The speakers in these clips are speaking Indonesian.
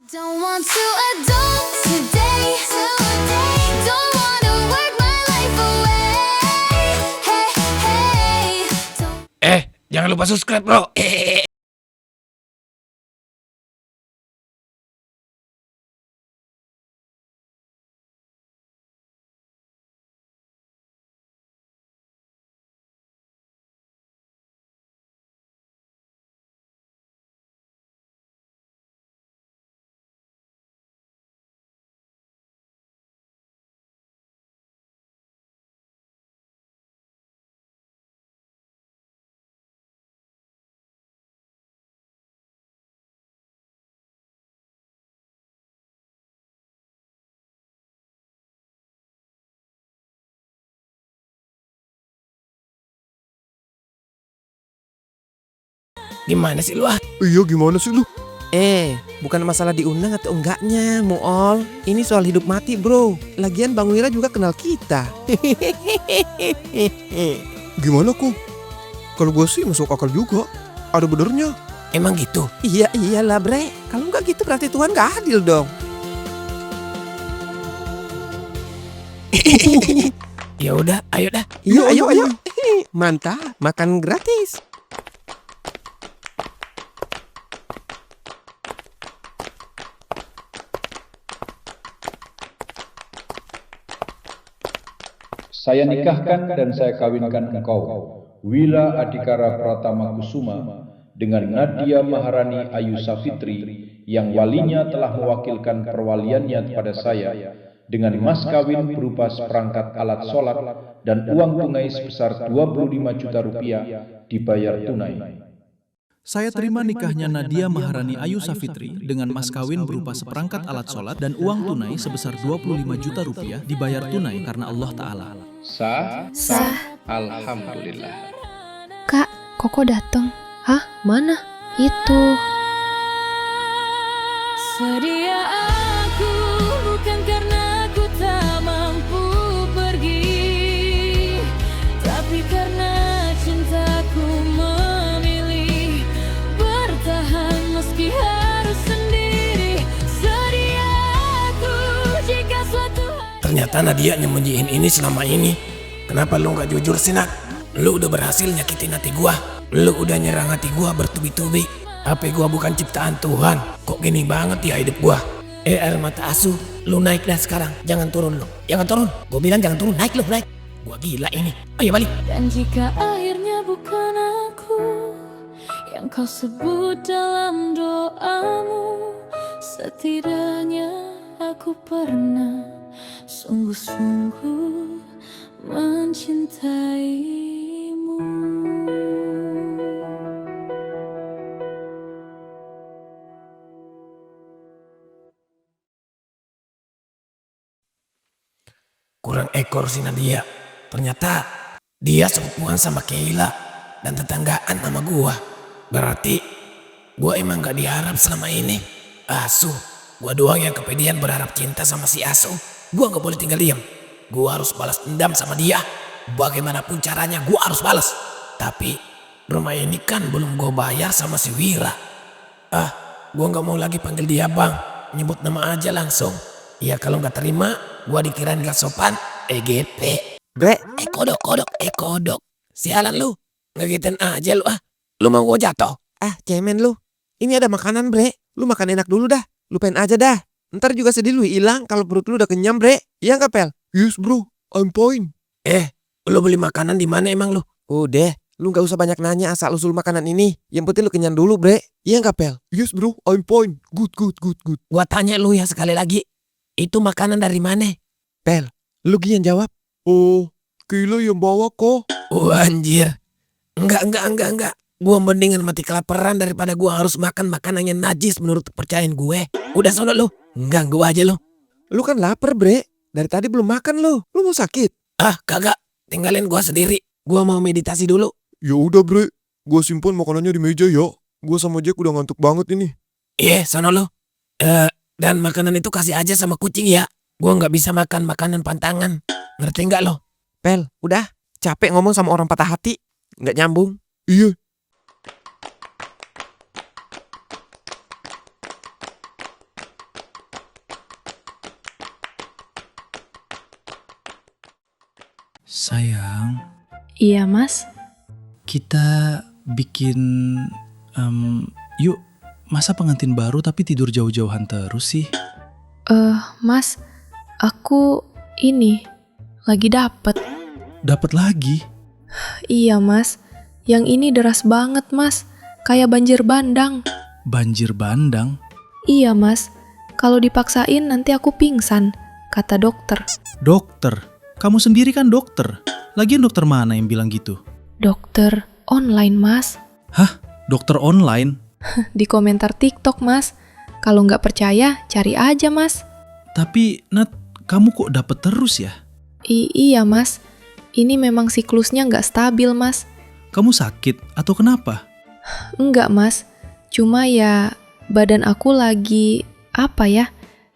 Don't want to adult today. Don't wanna work my life away. Hey, hey. Jangan lupa subscribe, bro. Gimana sih lu ah? Iya, gimana sih lu? Bukan masalah diundang atau enggaknya, Muol. Ini soal hidup mati, bro. Lagian Bang Wira juga kenal kita. Gimana kok? Kalau gue sih masuk akal juga. Ada benernya. Emang gitu? Iya, iyalah, bre. Kalau enggak gitu berarti Tuhan gak adil dong. Ya udah, ayo dah. Iya, ayo. Mantap, makan gratis. Saya nikahkan dan saya kawinkan engkau, Wila Adhikara Pratama Kusuma, dengan Nadia Maharani Ayu Safitri, yang walinya telah mewakilkan perwaliannya kepada saya, dengan mas kawin berupa seperangkat alat sholat dan uang tunai sebesar 25 juta rupiah dibayar tunai. Saya terima nikahnya Nadia Maharani Ayu Safitri dengan mas kawin berupa seperangkat alat sholat dan uang tunai sebesar 25 juta rupiah dibayar tunai karena Allah Ta'ala. Sah? Sah. Alhamdulillah. Kak, Koko datang. Hah? Mana? Itu. Sedia aku bukan karena aku tak mampu pergi, tapi karena cintaku memilih bertahan meski harus sendiri. Sedia aku jika suatu Ternyata Nadia nyembunyiin ini selama ini. Kenapa lu gak jujur sih, Nak? Lu udah berhasil nyakitin hati gua. Lu udah nyerang hati gua bertubi-tubi. HP gua bukan ciptaan Tuhan. Kok gini banget ya hidup gua? Air mata asuh, lu naik dah sekarang. Jangan turun lu. Jangan turun. Gua bilang jangan turun, naik lu, naik. Gua gila ini. Ayo balik. Dan jika akhirnya bukan aku yang kau sebut dalam doamu, setidaknya aku pernah sungguh-sungguh mencintaimu. Kurang ekor si Nadia. Ternyata dia sepupuan sama Keila dan tetanggaan sama gua. Berarti gua emang gak diharap selama ini. Asuh, gua doang yang kepedean berharap cinta sama si Asuh. Gua gak boleh tinggal diam. Gua harus balas dendam sama dia. Bagaimanapun caranya gua harus balas. Tapi rumah ini kan belum gua bayar sama si Wira. Gua gak mau lagi panggil dia bang. Nyebut nama aja langsung. Ya kalau gak terima, gua dikirain gak sopan. EGP. Bre, Kodok. Sialan lu. Ngagetin aja lu ah. Lu mau gua jatuh? cemen lu. Ini ada makanan, bre. Lu makan enak dulu dah. Lupain aja dah. Ntar juga sedih lu hilang kalau perut lu udah kenyang, bre. Iya nggak, Pel? Yes bro, I'm fine. Lu beli makanan di mana emang lu? Udah, lu nggak usah banyak nanya asal usul makanan ini. Yang penting lu kenyang dulu, bre. Iya nggak, Pel? Yes bro, I'm fine. Good. Gua tanya lu ya sekali lagi. Itu makanan dari mana? Pel, lu yang jawab. Oh, Keila yang bawa kok. Anjir. Enggak. Gua mendingan mati kelaparan daripada gua harus makan makanan yang najis menurut kepercayaan gue. Udah sono lu. Enggak, gua aja lu. Lu kan lapar, bre. Dari tadi belum makan lu. Lu mau sakit? Kagak. Tinggalin gua sendiri. Gua mau meditasi dulu. Ya udah bre, gue simpan makanannya di meja ya. Gue sama Jack udah ngantuk banget ini. Sono lu. Dan makanan itu kasih aja sama kucing ya. Gua nggak bisa makan makanan pantangan. Ngerti nggak lo? Pel, udah. Capek ngomong sama orang patah hati. Nggak nyambung. Iya. Sayang, Iya, Mas. kita bikin... yuk, masa pengantin baru tapi tidur jauh-jauhan terus sih? Mas, aku ini lagi dapet. Dapat lagi? Iya, Mas. Yang ini deras banget, Mas. Kayak banjir bandang. Banjir bandang? Iya, Mas. Kalau dipaksain nanti aku pingsan, kata dokter. Dokter? Kamu sendiri kan dokter. Lagian dokter mana yang bilang gitu? Dokter online, Mas. Hah? Dokter online? Di komentar TikTok, Mas. Kalau nggak percaya, cari aja, Mas. Tapi, Nat, kamu kok dapet terus ya? Iya, Mas. Ini memang siklusnya nggak stabil, Mas. Kamu sakit atau kenapa? Enggak, Mas. Cuma ya badan aku lagi,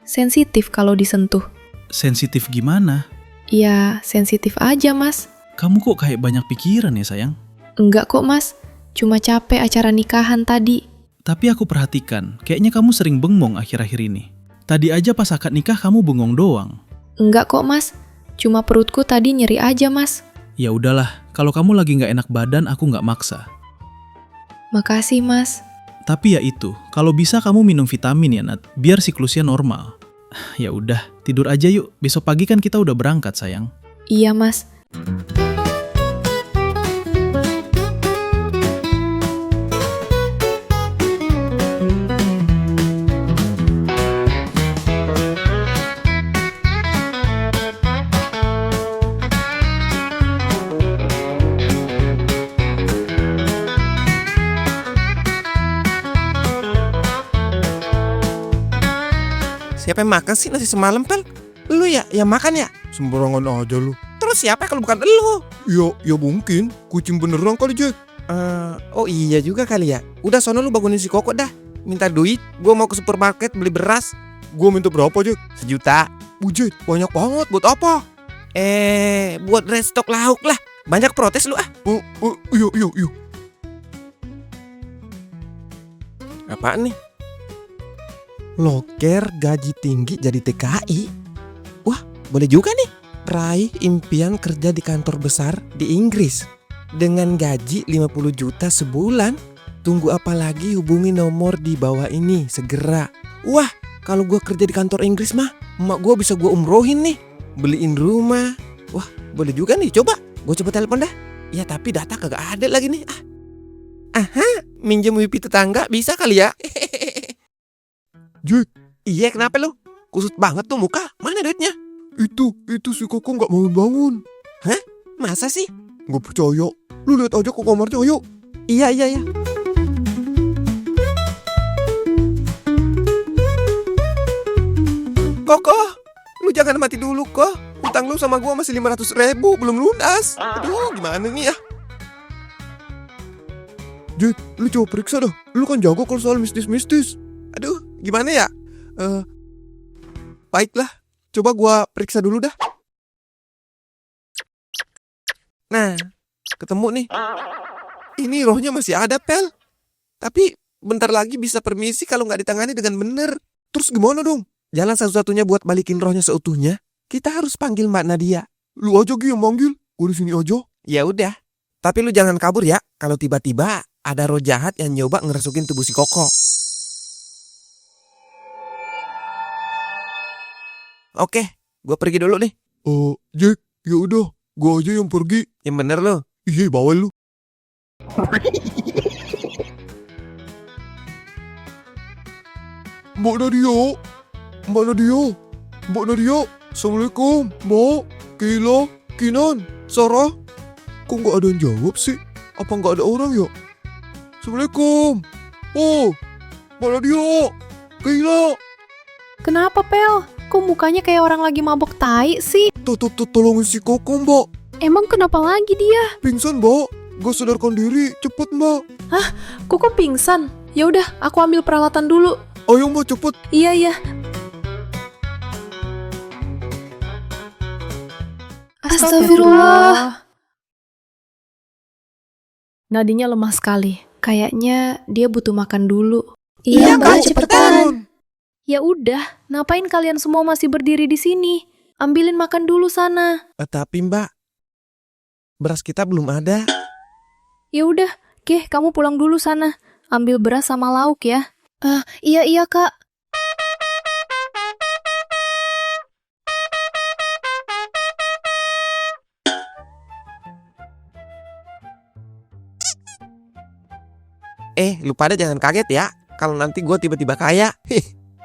sensitif kalau disentuh. Sensitif gimana? Ya, sensitif aja, Mas. Kamu kok kayak banyak pikiran ya, sayang? Enggak kok, Mas. Cuma capek acara nikahan tadi. Tapi aku perhatikan, kayaknya kamu sering bengong akhir-akhir ini. Tadi aja pas akad nikah kamu bengong doang. Enggak kok, Mas. Cuma perutku tadi nyeri aja, Mas. Ya udahlah, kalau kamu lagi nggak enak badan, aku nggak maksa. Makasih, Mas. Tapi ya itu, kalau bisa kamu minum vitamin ya, Nat, biar siklusnya normal. Ya udah, tidur aja yuk. Besok pagi kan kita udah berangkat, sayang. Iya, Mas. Siapa yang makan sih nasi semalam, Pel? Lu ya yang makan ya? Sembarangan aja lu. Terus siapa kalau bukan lu? Ya mungkin. Kucing beneran kali, Jack. Oh iya juga kali ya. Udah sono lu bangunin si Koko dah. Minta duit, gua mau ke supermarket beli beras. Gua minta berapa, Jack? 1 juta. Bujet, banyak banget. Buat apa? Buat restock lauk lah. Banyak protes lu ah. Iya. Apaan nih? Loker gaji tinggi jadi TKI. Wah, boleh juga nih. Raih impian kerja di kantor besar di Inggris dengan gaji 50 juta sebulan. Tunggu apa lagi, hubungi nomor di bawah ini segera. Wah, kalau gua kerja di kantor Inggris mah, emak gua bisa gua umrohin nih. Beliin rumah. Wah, boleh juga nih, coba. Gua coba telepon dah. Ya tapi data kagak ada lagi nih. Aha, minjem wifi tetangga bisa kali ya. Jack, Iya, kenapa lu? Kusut banget tuh muka. Mana duitnya? itu si Koko nggak bangun-bangun. Masa sih? Nggak percaya. Lu lihat aja ke kamarnya, ayo. Iya. Koko, lu jangan mati dulu kok. Utang lu sama gua masih 500.000 belum lunas. Aduh, gimana nih ya? Jack, lu coba periksa dah. Lu kan jago kalau soal mistis-mistis. Aduh, gimana ya? Baiklah, coba gua periksa dulu dah. Nah, ketemu nih. Ini rohnya masih ada, Pel. Tapi bentar lagi bisa permisi kalau nggak ditangani dengan bener. Terus gimana dong? Jalan satu-satunya buat balikin rohnya seutuhnya, kita harus panggil Mbak Nadia. Lu aja Gi yang manggil. Gua di sini aja. Ya udah. Tapi lu jangan kabur ya. Kalau tiba-tiba ada roh jahat yang nyoba ngeresukin tubuh si Koko. Oke, gue pergi dulu nih. Jack, ya udah. Gua aja yang pergi. Yang bener lo. Iya, bawel lu. Mbak Nadia. Assalamualaikum. Mbak, Kila, Kinan, Sarah. Kok nggak ada yang jawab sih? Apa nggak ada orang ya? Assalamualaikum. Oh, Mbak Nadia, Kila. Kenapa, Pel? Kok mukanya kayak orang lagi mabok tai sih? Tolongin si Koko, Mbak. Emang kenapa lagi dia? Pingsan, Mbak. Gak sadarkan diri. Cepet, Mbak. Kok pingsan? Ya udah, aku ambil peralatan dulu. Ayo, Mbak, cepet. Iya. Astagfirullah. Nadinya lemah sekali. Kayaknya dia butuh makan dulu. Iya, Kak, cepetan. Ya udah, ngapain kalian semua masih berdiri di sini? Ambilin makan dulu sana. Tapi Mbak, beras kita belum ada. Ya udah, kamu pulang dulu sana. Ambil beras sama lauk ya. Iya Kak. Lu pada jangan kaget ya kalau nanti gue tiba-tiba kaya.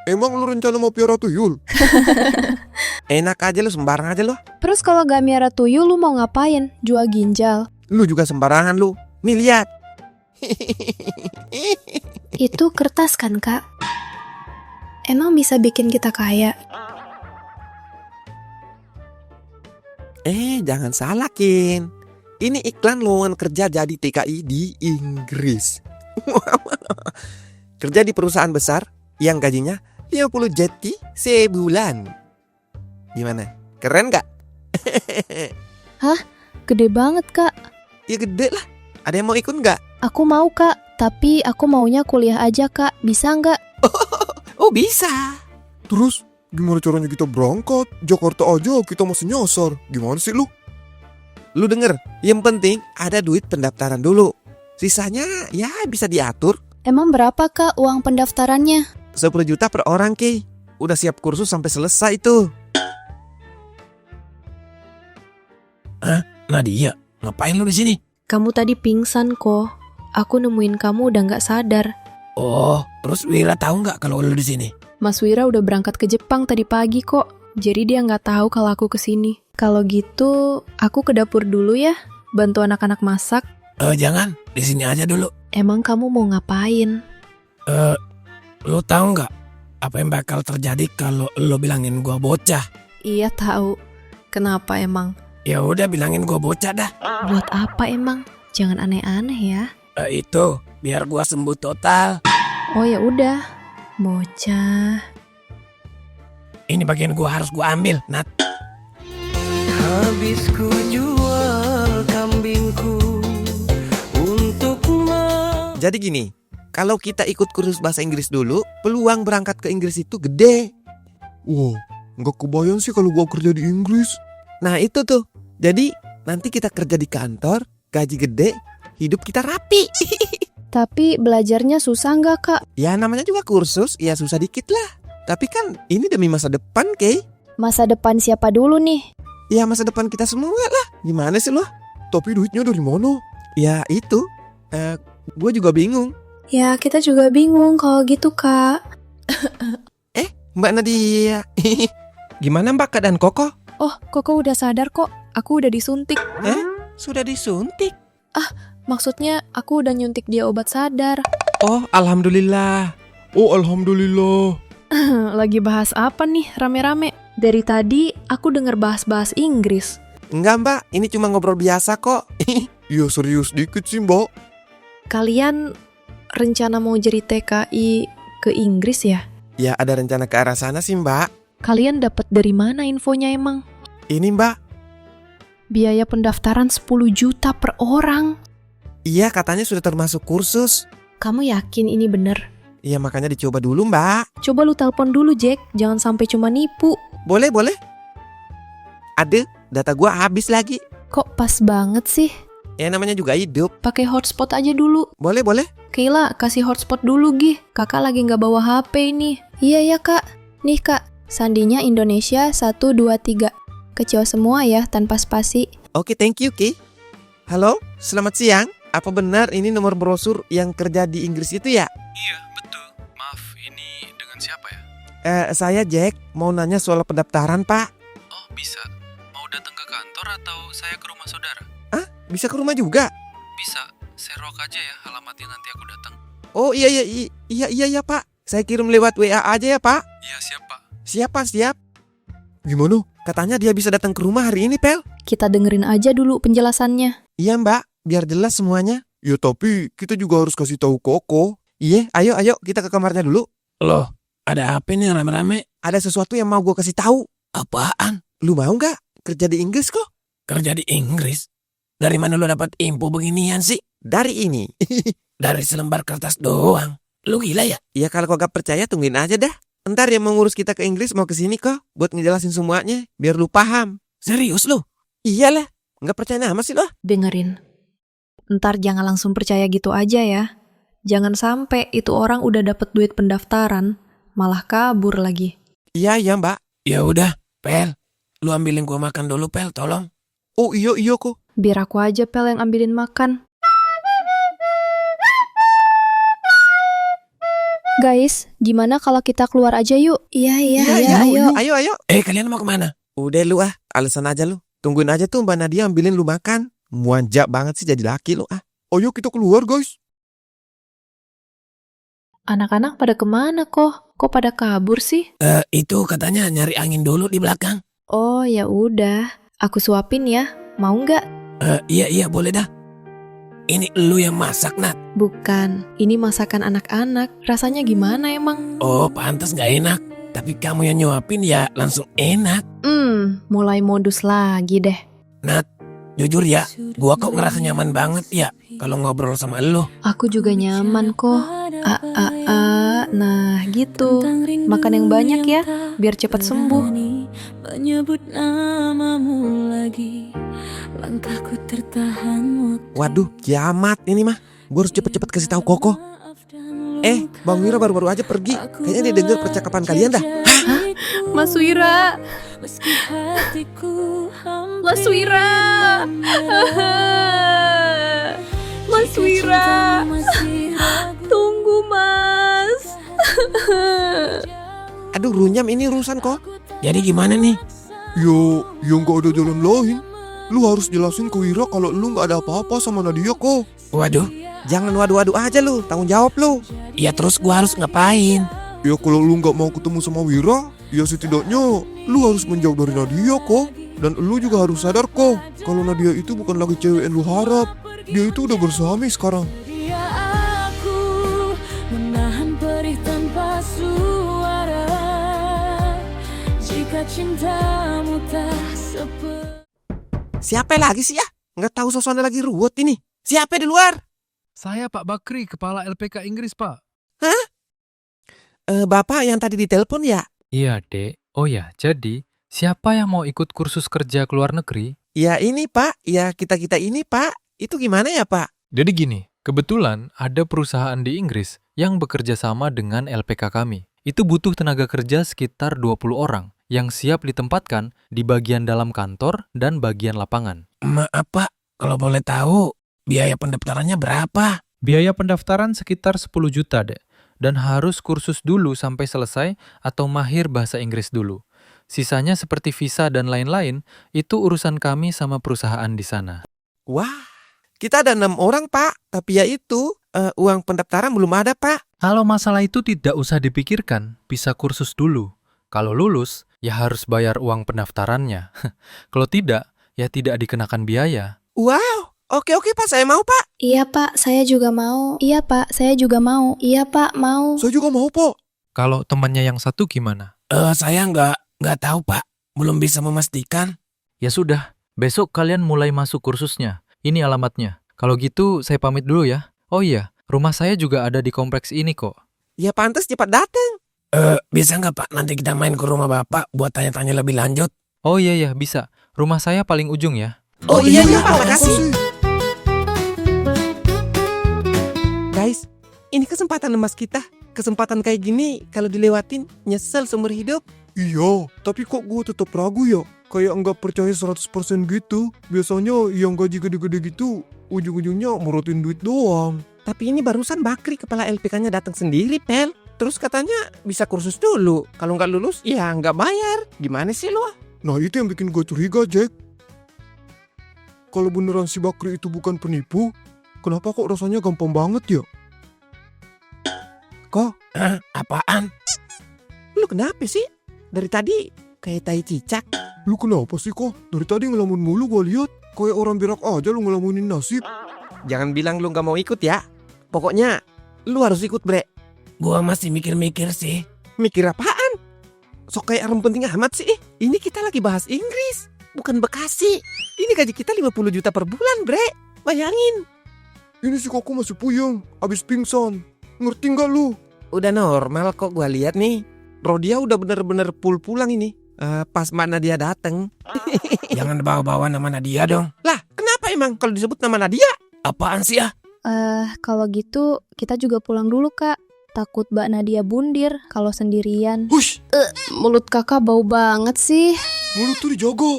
Emang lu rencana mau piara tuyul? Enak aja lu, sembarang aja lu. Terus kalau gak miara tuyul lu mau ngapain? Jual ginjal. Lu juga sembarangan lu. Nih lihat. Itu kertas kan Kak? Emang bisa bikin kita kaya? Jangan salah Kin. Ini iklan lowongan kerja jadi TKI di Inggris. Kerja di perusahaan besar yang gajinya 50 JT sebulan. Gimana? Keren gak? Gede banget Kak. Ya gede lah. Ada yang mau ikut gak? Aku mau Kak, tapi aku maunya kuliah aja Kak. Bisa nggak? Oh bisa. Terus gimana caranya kita berangkat? Jakarta aja kita masih nyasar. Gimana sih lu? Lu denger, yang penting ada duit pendaftaran dulu. Sisanya ya bisa diatur. Emang berapa Kak uang pendaftarannya? 10 juta per orang Ki. Udah siap kursus sampai selesai tuh. Nadia, ngapain lu di sini? Kamu tadi pingsan kok. Aku nemuin kamu udah nggak sadar. Oh, terus Wira tahu nggak kalau lu di sini? Mas Wira udah berangkat ke Jepang tadi pagi kok. Jadi dia nggak tahu kalau aku kesini. Kalau gitu, aku ke dapur dulu ya. Bantu anak-anak masak. Jangan, di sini aja dulu. Emang kamu mau ngapain? Lu tahu nggak apa yang bakal terjadi kalau lu bilangin gua bocah? Iya tahu. Kenapa emang? Ya udah bilangin gua bocah dah. Buat apa emang? Jangan aneh-aneh ya. Itu biar gua sembuh total. Oh ya udah. Bocah. Ini bagian gua harus gua ambil, Nat. Habis ku jual kambingku untuk Jadi gini, kalau kita ikut kursus bahasa Inggris dulu, peluang berangkat ke Inggris itu gede. Wah, nggak kebayang sih kalau gua kerja di Inggris. Nah itu tuh. Jadi nanti kita kerja di kantor, gaji gede, hidup kita rapi. Tapi belajarnya susah nggak Kak? Ya namanya juga kursus, ya susah dikit lah. Tapi kan ini demi masa depan, Kay. Masa depan siapa dulu nih? Ya masa depan kita semua lah. Gimana sih lo? Tapi duitnya dari mana? Ya itu, gue juga bingung. Ya kita juga bingung kalau gitu Kak. Mbak Nadia. Gimana Mbak keadaan Koko? Oh, Koko udah sadar kok. Aku udah disuntik. Sudah disuntik? Maksudnya aku udah nyuntik dia obat sadar. Oh, alhamdulillah. Oh, alhamdulillah. Lagi bahas apa nih rame-rame? Dari tadi aku denger bahas-bahas Inggris. Enggak Mbak, ini cuma ngobrol biasa kok. Iya serius dikit sih mbak. Kalian rencana mau jadi TKI ke Inggris ya? Ya ada rencana ke arah sana sih Mbak. Kalian dapat dari mana infonya emang? Ini Mbak. Biaya pendaftaran 10 juta per orang. Iya katanya sudah termasuk kursus. Kamu yakin ini bener? Iya makanya dicoba dulu Mbak. Coba lu telepon dulu Jack, jangan sampai cuma nipu. Boleh. Ada, data gua habis lagi. Kok pas banget sih? Ya namanya juga hidup. Pakai hotspot aja dulu. Boleh. Kayla, kasih hotspot dulu Gih. Kakak lagi gak bawa HP ini. Iya ya Kak. Nih Kak, sandinya Indonesia 1, 2, 3. Kecil semua ya, tanpa spasi. Oke, thank you Ki. Halo, selamat siang. Apa benar ini nomor brosur yang kerja di Inggris itu ya? Iya, betul. Maaf, ini dengan siapa ya? Saya Jack, mau nanya soal pendaftaran Pak. Oh, bisa. Mau datang ke kantor atau saya ke rumah saudara? Bisa ke rumah juga? Bisa. Serok aja ya alamatnya, nanti aku datang. Oh iya Pak. Saya kirim lewat WA aja ya Pak. Iya, siap Pak. Siap. Gimana? Katanya dia bisa datang ke rumah hari ini Pel. Kita dengerin aja dulu penjelasannya. Iya Mbak, biar jelas semuanya. Ya tapi kita juga harus kasih tahu Koko. Iya, ayo kita ke kamarnya dulu. Loh, ada apa nih rame-rame? Ada sesuatu yang mau gue kasih tahu. Apaan? Lu mau nggak kerja di Inggris kok? Kerja di Inggris? Dari mana lu dapat info beginian sih? Dari ini. Dari selembar kertas doang. Lu gila ya? Ya kalau kau gak percaya tungguin aja dah. Ntar yang mau ngurus kita ke Inggris mau kesini kok buat ngejelasin semuanya biar lu paham. Serius lu? Iyalah, Nggak percaya nama sih lo? Dengerin. Ntar jangan langsung percaya gitu aja ya. Jangan sampai itu orang udah dapet duit pendaftaran, malah kabur lagi. Iya, Mbak. Ya udah, Pel. Lu ambilin gua makan dulu, Pel, tolong. Oh iya kok. Biar aku aja Pel yang ambilin makan. Guys, gimana kalau kita keluar aja yuk? Iya, ayo. Ayo. Kalian mau kemana? Udah lu alasan aja lu. Tungguin aja tuh Mbak Nadia ambilin lu makan. Muanjak banget sih jadi laki lu Ayo kita keluar guys. Anak-anak pada kemana kok? Kok pada kabur sih? Itu katanya nyari angin dulu di belakang. Oh ya udah, aku suapin ya. Mau nggak? Iya, boleh dah. Ini lu yang masak, Nat. Bukan, ini masakan anak-anak. Rasanya gimana emang? Oh, pantas gak enak. Tapi kamu yang nyuapin ya langsung enak. Mulai modus lagi deh. Nat, jujur ya, gua kok ngerasa nyaman banget ya kalau ngobrol sama lu. Aku juga nyaman kok. Nah gitu. Makan yang banyak ya, biar cepat sembuh. Menyebut namamu lagi, langkahku tertahan. Waduh, kiamat ini mah. Gue harus cepet-cepet kasih tahu Koko. Bang Wira baru-baru aja pergi. Kayaknya dia dengar percakapan kalian dah. Mas Wira. Mas Wira. Mas Wira. Tunggu Mas. Aduh, runyam ini urusan kok. Jadi gimana nih? Yo nggak ada jalan lain. Lu harus jelasin ke Wira kalau lu nggak ada apa-apa sama Nadia kok. Waduh. Jangan waduh-waduh aja lu, tanggung jawab lu. Ya terus gua harus ngapain? Ya kalau lu nggak mau ketemu sama Wira, ya setidaknya lu harus menjauh dari Nadia kok. Dan lu juga harus sadar kok, kalau Nadia itu bukan lagi cewek yang lu harap. Dia itu udah bersami sekarang. Dia aku menahan perih tanpa suara. Jika cintamu tak seperti. Siapa lagi sih ya? Nggak tahu suasana lagi ruwet ini. Siapa di luar? Saya Pak Bakri, Kepala LPK Inggris, Pak. Hah? Bapak yang tadi ditelepon ya? Iya, Dek. Oh ya, jadi siapa yang mau ikut kursus kerja ke luar negeri? Ya ini Pak, ya kita-kita ini Pak. Itu gimana ya Pak? Jadi gini, kebetulan ada perusahaan di Inggris yang bekerja sama dengan LPK kami. Itu butuh tenaga kerja sekitar 20 orang yang siap ditempatkan di bagian dalam kantor dan bagian lapangan. Maaf Pak, kalau boleh tahu biaya pendaftarannya berapa? Biaya pendaftaran sekitar 10 juta, Dek. Dan harus kursus dulu sampai selesai atau mahir bahasa Inggris dulu. Sisanya seperti visa dan lain-lain, itu urusan kami sama perusahaan di sana. Wah, kita ada 6 orang Pak. Tapi ya itu, uang pendaftaran belum ada Pak. Kalau masalah itu tidak usah dipikirkan, bisa kursus dulu. Kalau lulus, ya harus bayar uang pendaftarannya. Kalau tidak, ya tidak dikenakan biaya. Wow, oke Pak, saya mau Pak. Iya Pak, saya juga mau. Iya Pak, saya juga mau. Iya Pak, mau. Saya juga mau Pak. Kalau temannya yang satu gimana? Saya nggak tahu Pak, belum bisa memastikan. Ya sudah, besok kalian mulai masuk kursusnya. Ini alamatnya. Kalau gitu, saya pamit dulu ya. Oh iya, rumah saya juga ada di kompleks ini kok. Ya pantas cepat datang. Bisa nggak Pak, nanti kita main ke rumah Bapak buat tanya-tanya lebih lanjut? Oh iya, bisa. Rumah saya paling ujung ya. Oh iya Pak, makasih. Guys, ini kesempatan emas kita. Kesempatan kayak gini kalau dilewatin nyesel seumur hidup. Iya, tapi kok gue tetap ragu ya? Kayak nggak percaya 100% gitu. Biasanya yang gaji gede-gede gitu, ujung-ujungnya morotin duit doang. Tapi ini barusan Bakri kepala LPK-nya datang sendiri, Pel. Terus katanya bisa kursus dulu. Kalau nggak lulus, ya nggak bayar. Gimana sih lo? Nah itu yang bikin gue curiga, Jack. Kalau beneran si Bakri itu bukan penipu, kenapa kok rasanya gampang banget ya? Kak, Apaan? Lu kenapa sih? Dari tadi kayak tai cicak. lu kenapa sih kok? Dari tadi ngelamun mulu gue lihat. Kayak orang berak aja lu ngelamunin nasib. Jangan bilang lu nggak mau ikut ya. Pokoknya lu harus ikut, Bre. Gua masih mikir-mikir sih. Mikir apaan? Sok kayak orang penting amat sih. Ini kita lagi bahas Inggris, bukan Bekasi. Ini gaji kita 50 juta per bulan, Bre. Bayangin. Ini si Koko masih puyeng, abis pingsan. Ngerti nggak lu? Udah normal kok gua lihat nih. Rodia udah bener-bener full pulang ini. Pas Mbak Nadia dateng. Jangan bawa-bawa nama Nadia dong. Lah, kenapa emang kalau disebut nama Nadia? Apaan sih ya? Kalau gitu kita juga pulang dulu, Kak. Takut Mbak Nadia bundir kalau sendirian. Hush, Mulut kakak bau banget sih. mulut tuh dijaga.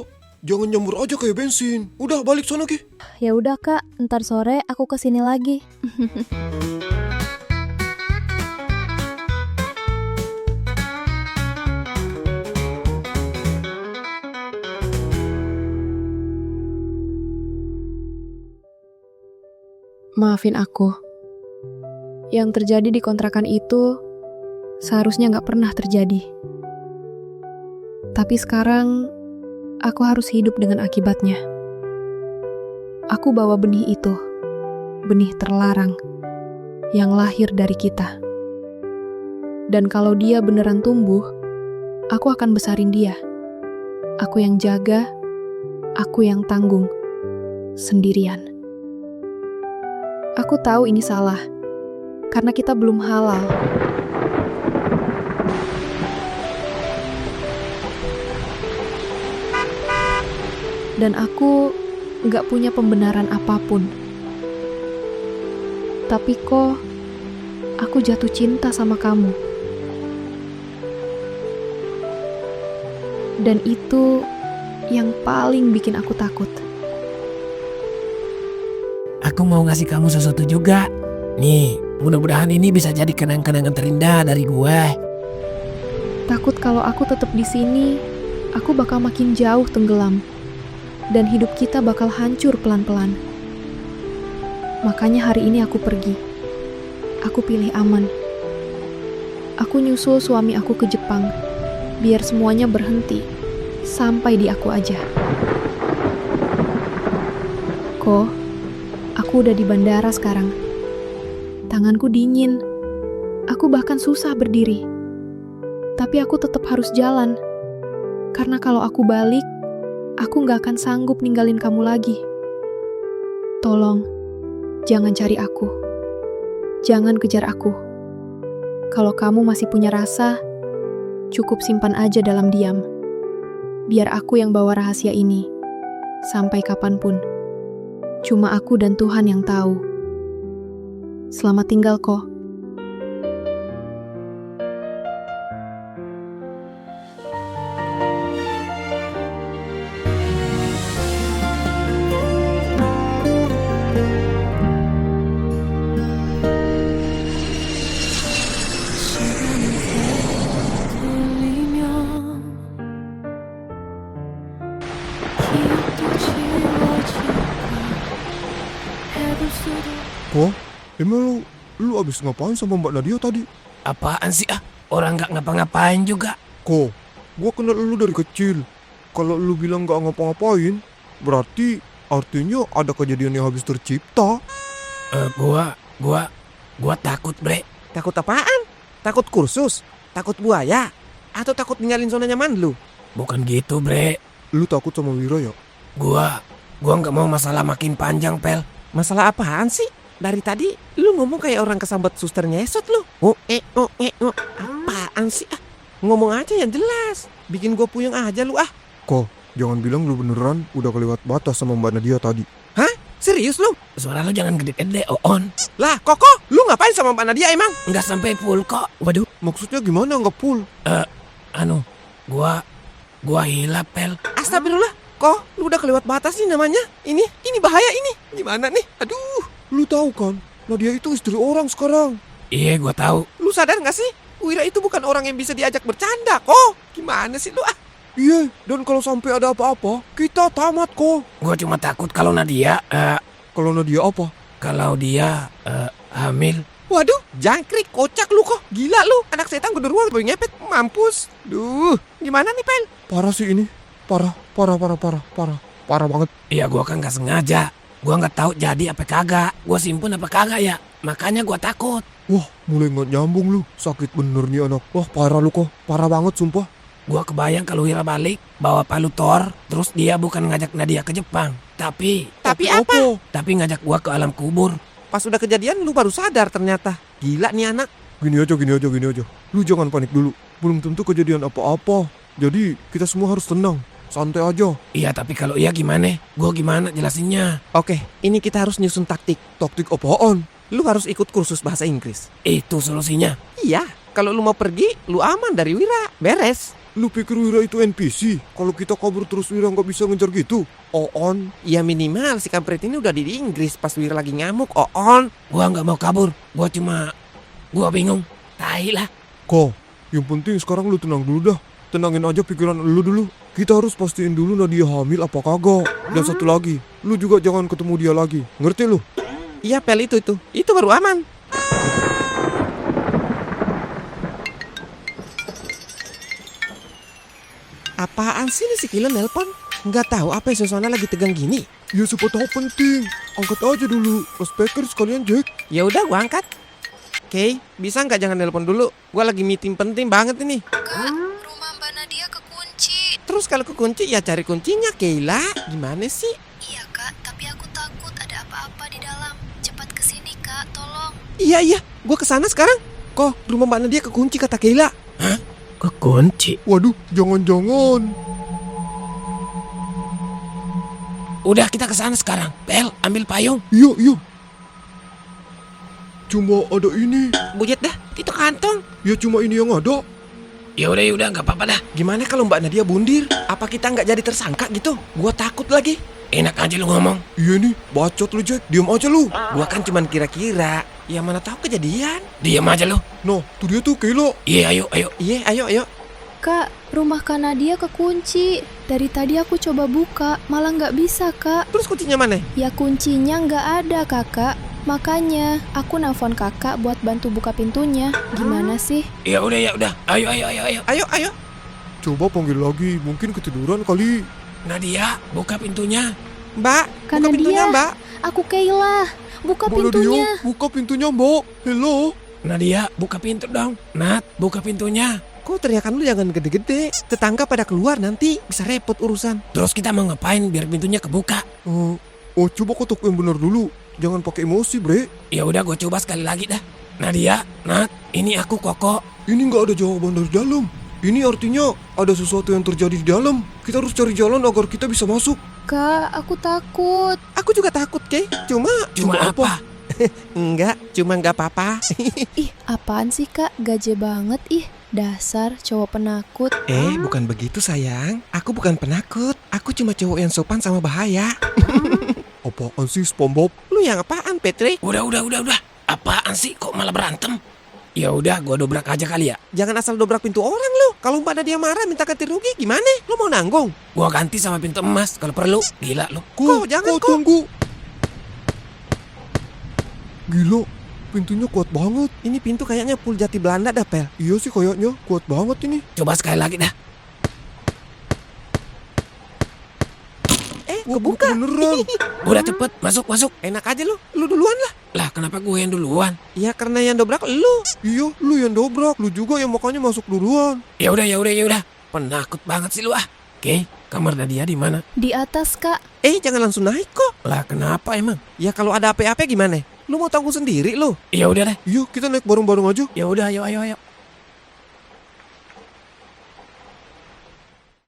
Jangan nyamur aja kayak bensin. Udah balik sana Ki. Ya udah, Kak. Ntar sore aku kesini lagi. Maafin aku. Yang terjadi di kontrakan itu seharusnya nggak pernah terjadi. Tapi sekarang aku harus hidup dengan akibatnya. Aku bawa benih itu, benih terlarang yang lahir dari kita. Dan kalau dia beneran tumbuh, aku akan besarin dia. Aku yang jaga, aku yang tanggung, sendirian. Aku tahu ini salah, karena kita belum halal. Dan aku gak punya pembenaran apapun. Tapi kok, aku jatuh cinta sama kamu. Dan itu yang paling bikin aku takut. Aku mau ngasih kamu sesuatu juga. Nih, mudah-mudahan ini bisa jadi kenang-kenangan terindah dari gue. Takut kalau aku tetap di sini, aku bakal makin jauh tenggelam. Dan hidup kita bakal hancur pelan-pelan. Makanya hari ini aku pergi. Aku pilih aman. Aku nyusul suami aku ke Jepang, biar semuanya berhenti, sampai di aku aja. Ko, aku udah di bandara sekarang. Tanganku dingin. Aku bahkan susah berdiri. Tapi aku tetap harus jalan. Karena kalau aku balik, aku gak akan sanggup ninggalin kamu lagi. Tolong, jangan cari aku. Jangan kejar aku. Kalau kamu masih punya rasa, cukup simpan aja dalam diam. Biar aku yang bawa rahasia ini. Sampai kapanpun. Cuma aku dan Tuhan yang tahu. Selamat tinggal, Ko. Ko, emang lu abis ngapain sama Mbak Nadia tadi? Apaan sih ah? Orang gak ngapa-ngapain juga. Ko, gua kenal lu dari kecil. Kalau lu bilang gak ngapa-ngapain, berarti artinya ada kejadian yang habis tercipta. Gua takut, bre. Takut apaan? Takut kursus? Takut buaya? Atau takut ninggalin zona nyaman lu? Bukan gitu, bre. Lu takut sama Wira ya? Gua gak mau masalah makin panjang, Pel. Masalah apaan sih? Dari tadi lu ngomong kayak orang kesambet suster nyesot lu. Apaan sih? Ngomong aja yang jelas. Bikin gua puyeng aja lu ah. Ko, jangan bilang lu beneran udah kelewat batas sama Mbak Nadia tadi. Hah? Serius lu? Suara lu jangan gede-gede, On. Lah, Koko, lu ngapain sama Mbak Nadia emang? Nggak sampai full kok. Waduh. Maksudnya gimana nggak full? Gua hilap, Pel. Astagfirullah. Kok, lu udah kelewat batas nih namanya. Ini bahaya ini. Gimana nih? Aduh. Lu tahu kan, Nadia itu istri orang sekarang. Iya, gua tahu. Lu sadar gak sih? Wira itu bukan orang yang bisa diajak bercanda, kok. Gimana sih lu ah? Iya, dan kalau sampai ada apa-apa, kita tamat kok. Gua cuma takut kalau Nadia, Kalau Nadia apa? kalau dia hamil. Waduh, jangkrik, kocak lu kok. Gila lu, anak setan genderuwo boy ngepet, mampus. Duh, gimana nih, Pel? Parah sih ini. Parah banget. Iya, gua kan gak sengaja. Gua gak tahu jadi apa kagak. Gua simpun apa kagak ya. Makanya gua takut. Wah, mulai nggak nyambung lu. Sakit bener nih anak. Wah, parah lu kok. Parah banget sumpah. Gua kebayang kalau Wira balik bawa palu Thor, terus dia bukan ngajak Nadia ke Jepang, tapi apa? Tapi ngajak gua ke alam kubur. Pas udah kejadian lu baru sadar ternyata. Gila nih anak. Gini aja. Lu jangan panik dulu. Belum tentu kejadian apa-apa. Jadi kita semua harus tenang. Santai aja. Iya, tapi kalau iya gimana? Gua gimana jelasinnya? Oke, ini kita harus nyusun taktik. Taktik apaan? Lu harus ikut kursus bahasa Inggris. Itu solusinya. Iya, kalau lu mau pergi, lu aman dari Wira. Beres. Lu pikir Wira itu NPC? Kalau kita kabur terus Wira nggak bisa ngejar gitu? On. Ya minimal si kampret ini udah di Inggris pas Wira lagi ngamuk. On. Gua nggak mau kabur. Gua bingung. Tai lah. Kok, yang penting sekarang lu tenang dulu dah. Tenangin aja pikiran lu dulu. Kita harus pastiin dulu Nadia hamil apa kagak. Dan satu lagi, lu juga jangan ketemu dia lagi. Ngerti lu? Iya Pel, itu baru aman. Apaan sih nih si Kilo nelpon? Nggak tahu apa ya, suasana lagi tegang gini. Ya siapa tahu penting. Angkat aja dulu. Mas Speaker sekalian Jack. Ya udah gua angkat. Oke, bisa nggak jangan nelpon dulu? Gua lagi meeting penting banget ini. Kak, rumah Mbak Nadia kekunci. Terus kalau kekunci ya cari kuncinya, Keila. Gimana sih? Iya kak, tapi aku takut ada apa-apa di dalam. Cepat kesini kak, tolong. Iya, gua kesana sekarang. Kok rumah Mbak Nadia kekunci kata Keila? Hah? Kekunci? Waduh, jangan-jangan. Udah, kita kesana sekarang. Pel, ambil payung. Iya. Cuma ada ini. Bujet dah, itu kantong. Ya cuma ini yang ada. Ya udah, nggak apa-apa dah. Gimana kalau Mbak Nadia bundir? Apa kita nggak jadi tersangka gitu? Gua takut lagi. Enak aja lu ngomong. Iya nih, bacot lu Jack. Diam aja lu. Gua kan cuman kira-kira. Ya mana tahu kejadian. Diam aja lu. Nah, tuh dia tuh Kilo. Iya, ayo. Iya, ayo. Kak, rumah Kak Nadia kekunci. Dari tadi aku coba buka, malah nggak bisa kak. Terus kuncinya mana? Ya kuncinya nggak ada kakak. Makanya aku nelfon kakak buat bantu buka pintunya. Gimana sih? Ya udah. Ayo. Ayo. Coba panggil lagi, mungkin ketiduran kali. Nadia, buka pintunya. Mbak, Kak buka pintunya Nadia. Mbak. Aku Keila. Buka Mbak pintunya. Nadia, buka pintunya Mbak. Hello. Nadia, buka pintu dong. Nat, buka pintunya. Kok teriakan lu jangan gede-gede. Tetangga pada keluar nanti bisa repot urusan. Terus kita mau ngapain biar pintunya kebuka? Coba ketuk yang benar dulu. Jangan pakai emosi, Bre. Ya udah, gue coba sekali lagi dah. Nadia, Nat, ini aku Koko. Ini nggak ada jawaban dari dalam. Ini artinya ada sesuatu yang terjadi di dalam. Kita harus cari jalan agar kita bisa masuk. Kak, aku takut. Aku juga takut, Kay. Cuma apa? enggak, cuma nggak apa-apa. Ih, apaan sih kak? Gaje banget ih. Dasar cowok penakut. Bukan begitu sayang. Aku bukan penakut. Aku cuma cowok yang sopan sama bahaya. Apaan sih, SpongeBob? Lu yang apaan, Patrick? Udah. Apaan sih kok malah berantem? Ya udah, gua dobrak aja kali ya. Jangan asal dobrak pintu orang lu. Kalau Mbak Nadia marah minta ganti rugi gimana? Lu mau nanggung? Gua ganti sama pintu emas kalau perlu. Gila lu. Jangan kok. Tunggu. Gila, pintunya kuat banget. Ini pintu kayaknya full jati Belanda dah, Pel. Iya sih kayaknya, kuat banget ini. Coba sekali lagi dah. Kebuka. Beneran. Udah cepet, masuk. Enak aja lu. Lu duluan lah. Lah kenapa gue yang duluan? Ya karena yang dobrak lu. Iya, lu yang dobrak. Lu juga yang makanya masuk duluan. Ya udah. Penakut banget sih lu ah. Oke, kamar Nadia di mana? Di atas kak. Jangan langsung naik kok. Lah kenapa emang? Ya kalau ada apa-apa gimana? Lu mau tanggung sendiri lu. Ya udah deh. Iya, kita naik bareng-bareng aja. Ya udah, ayo.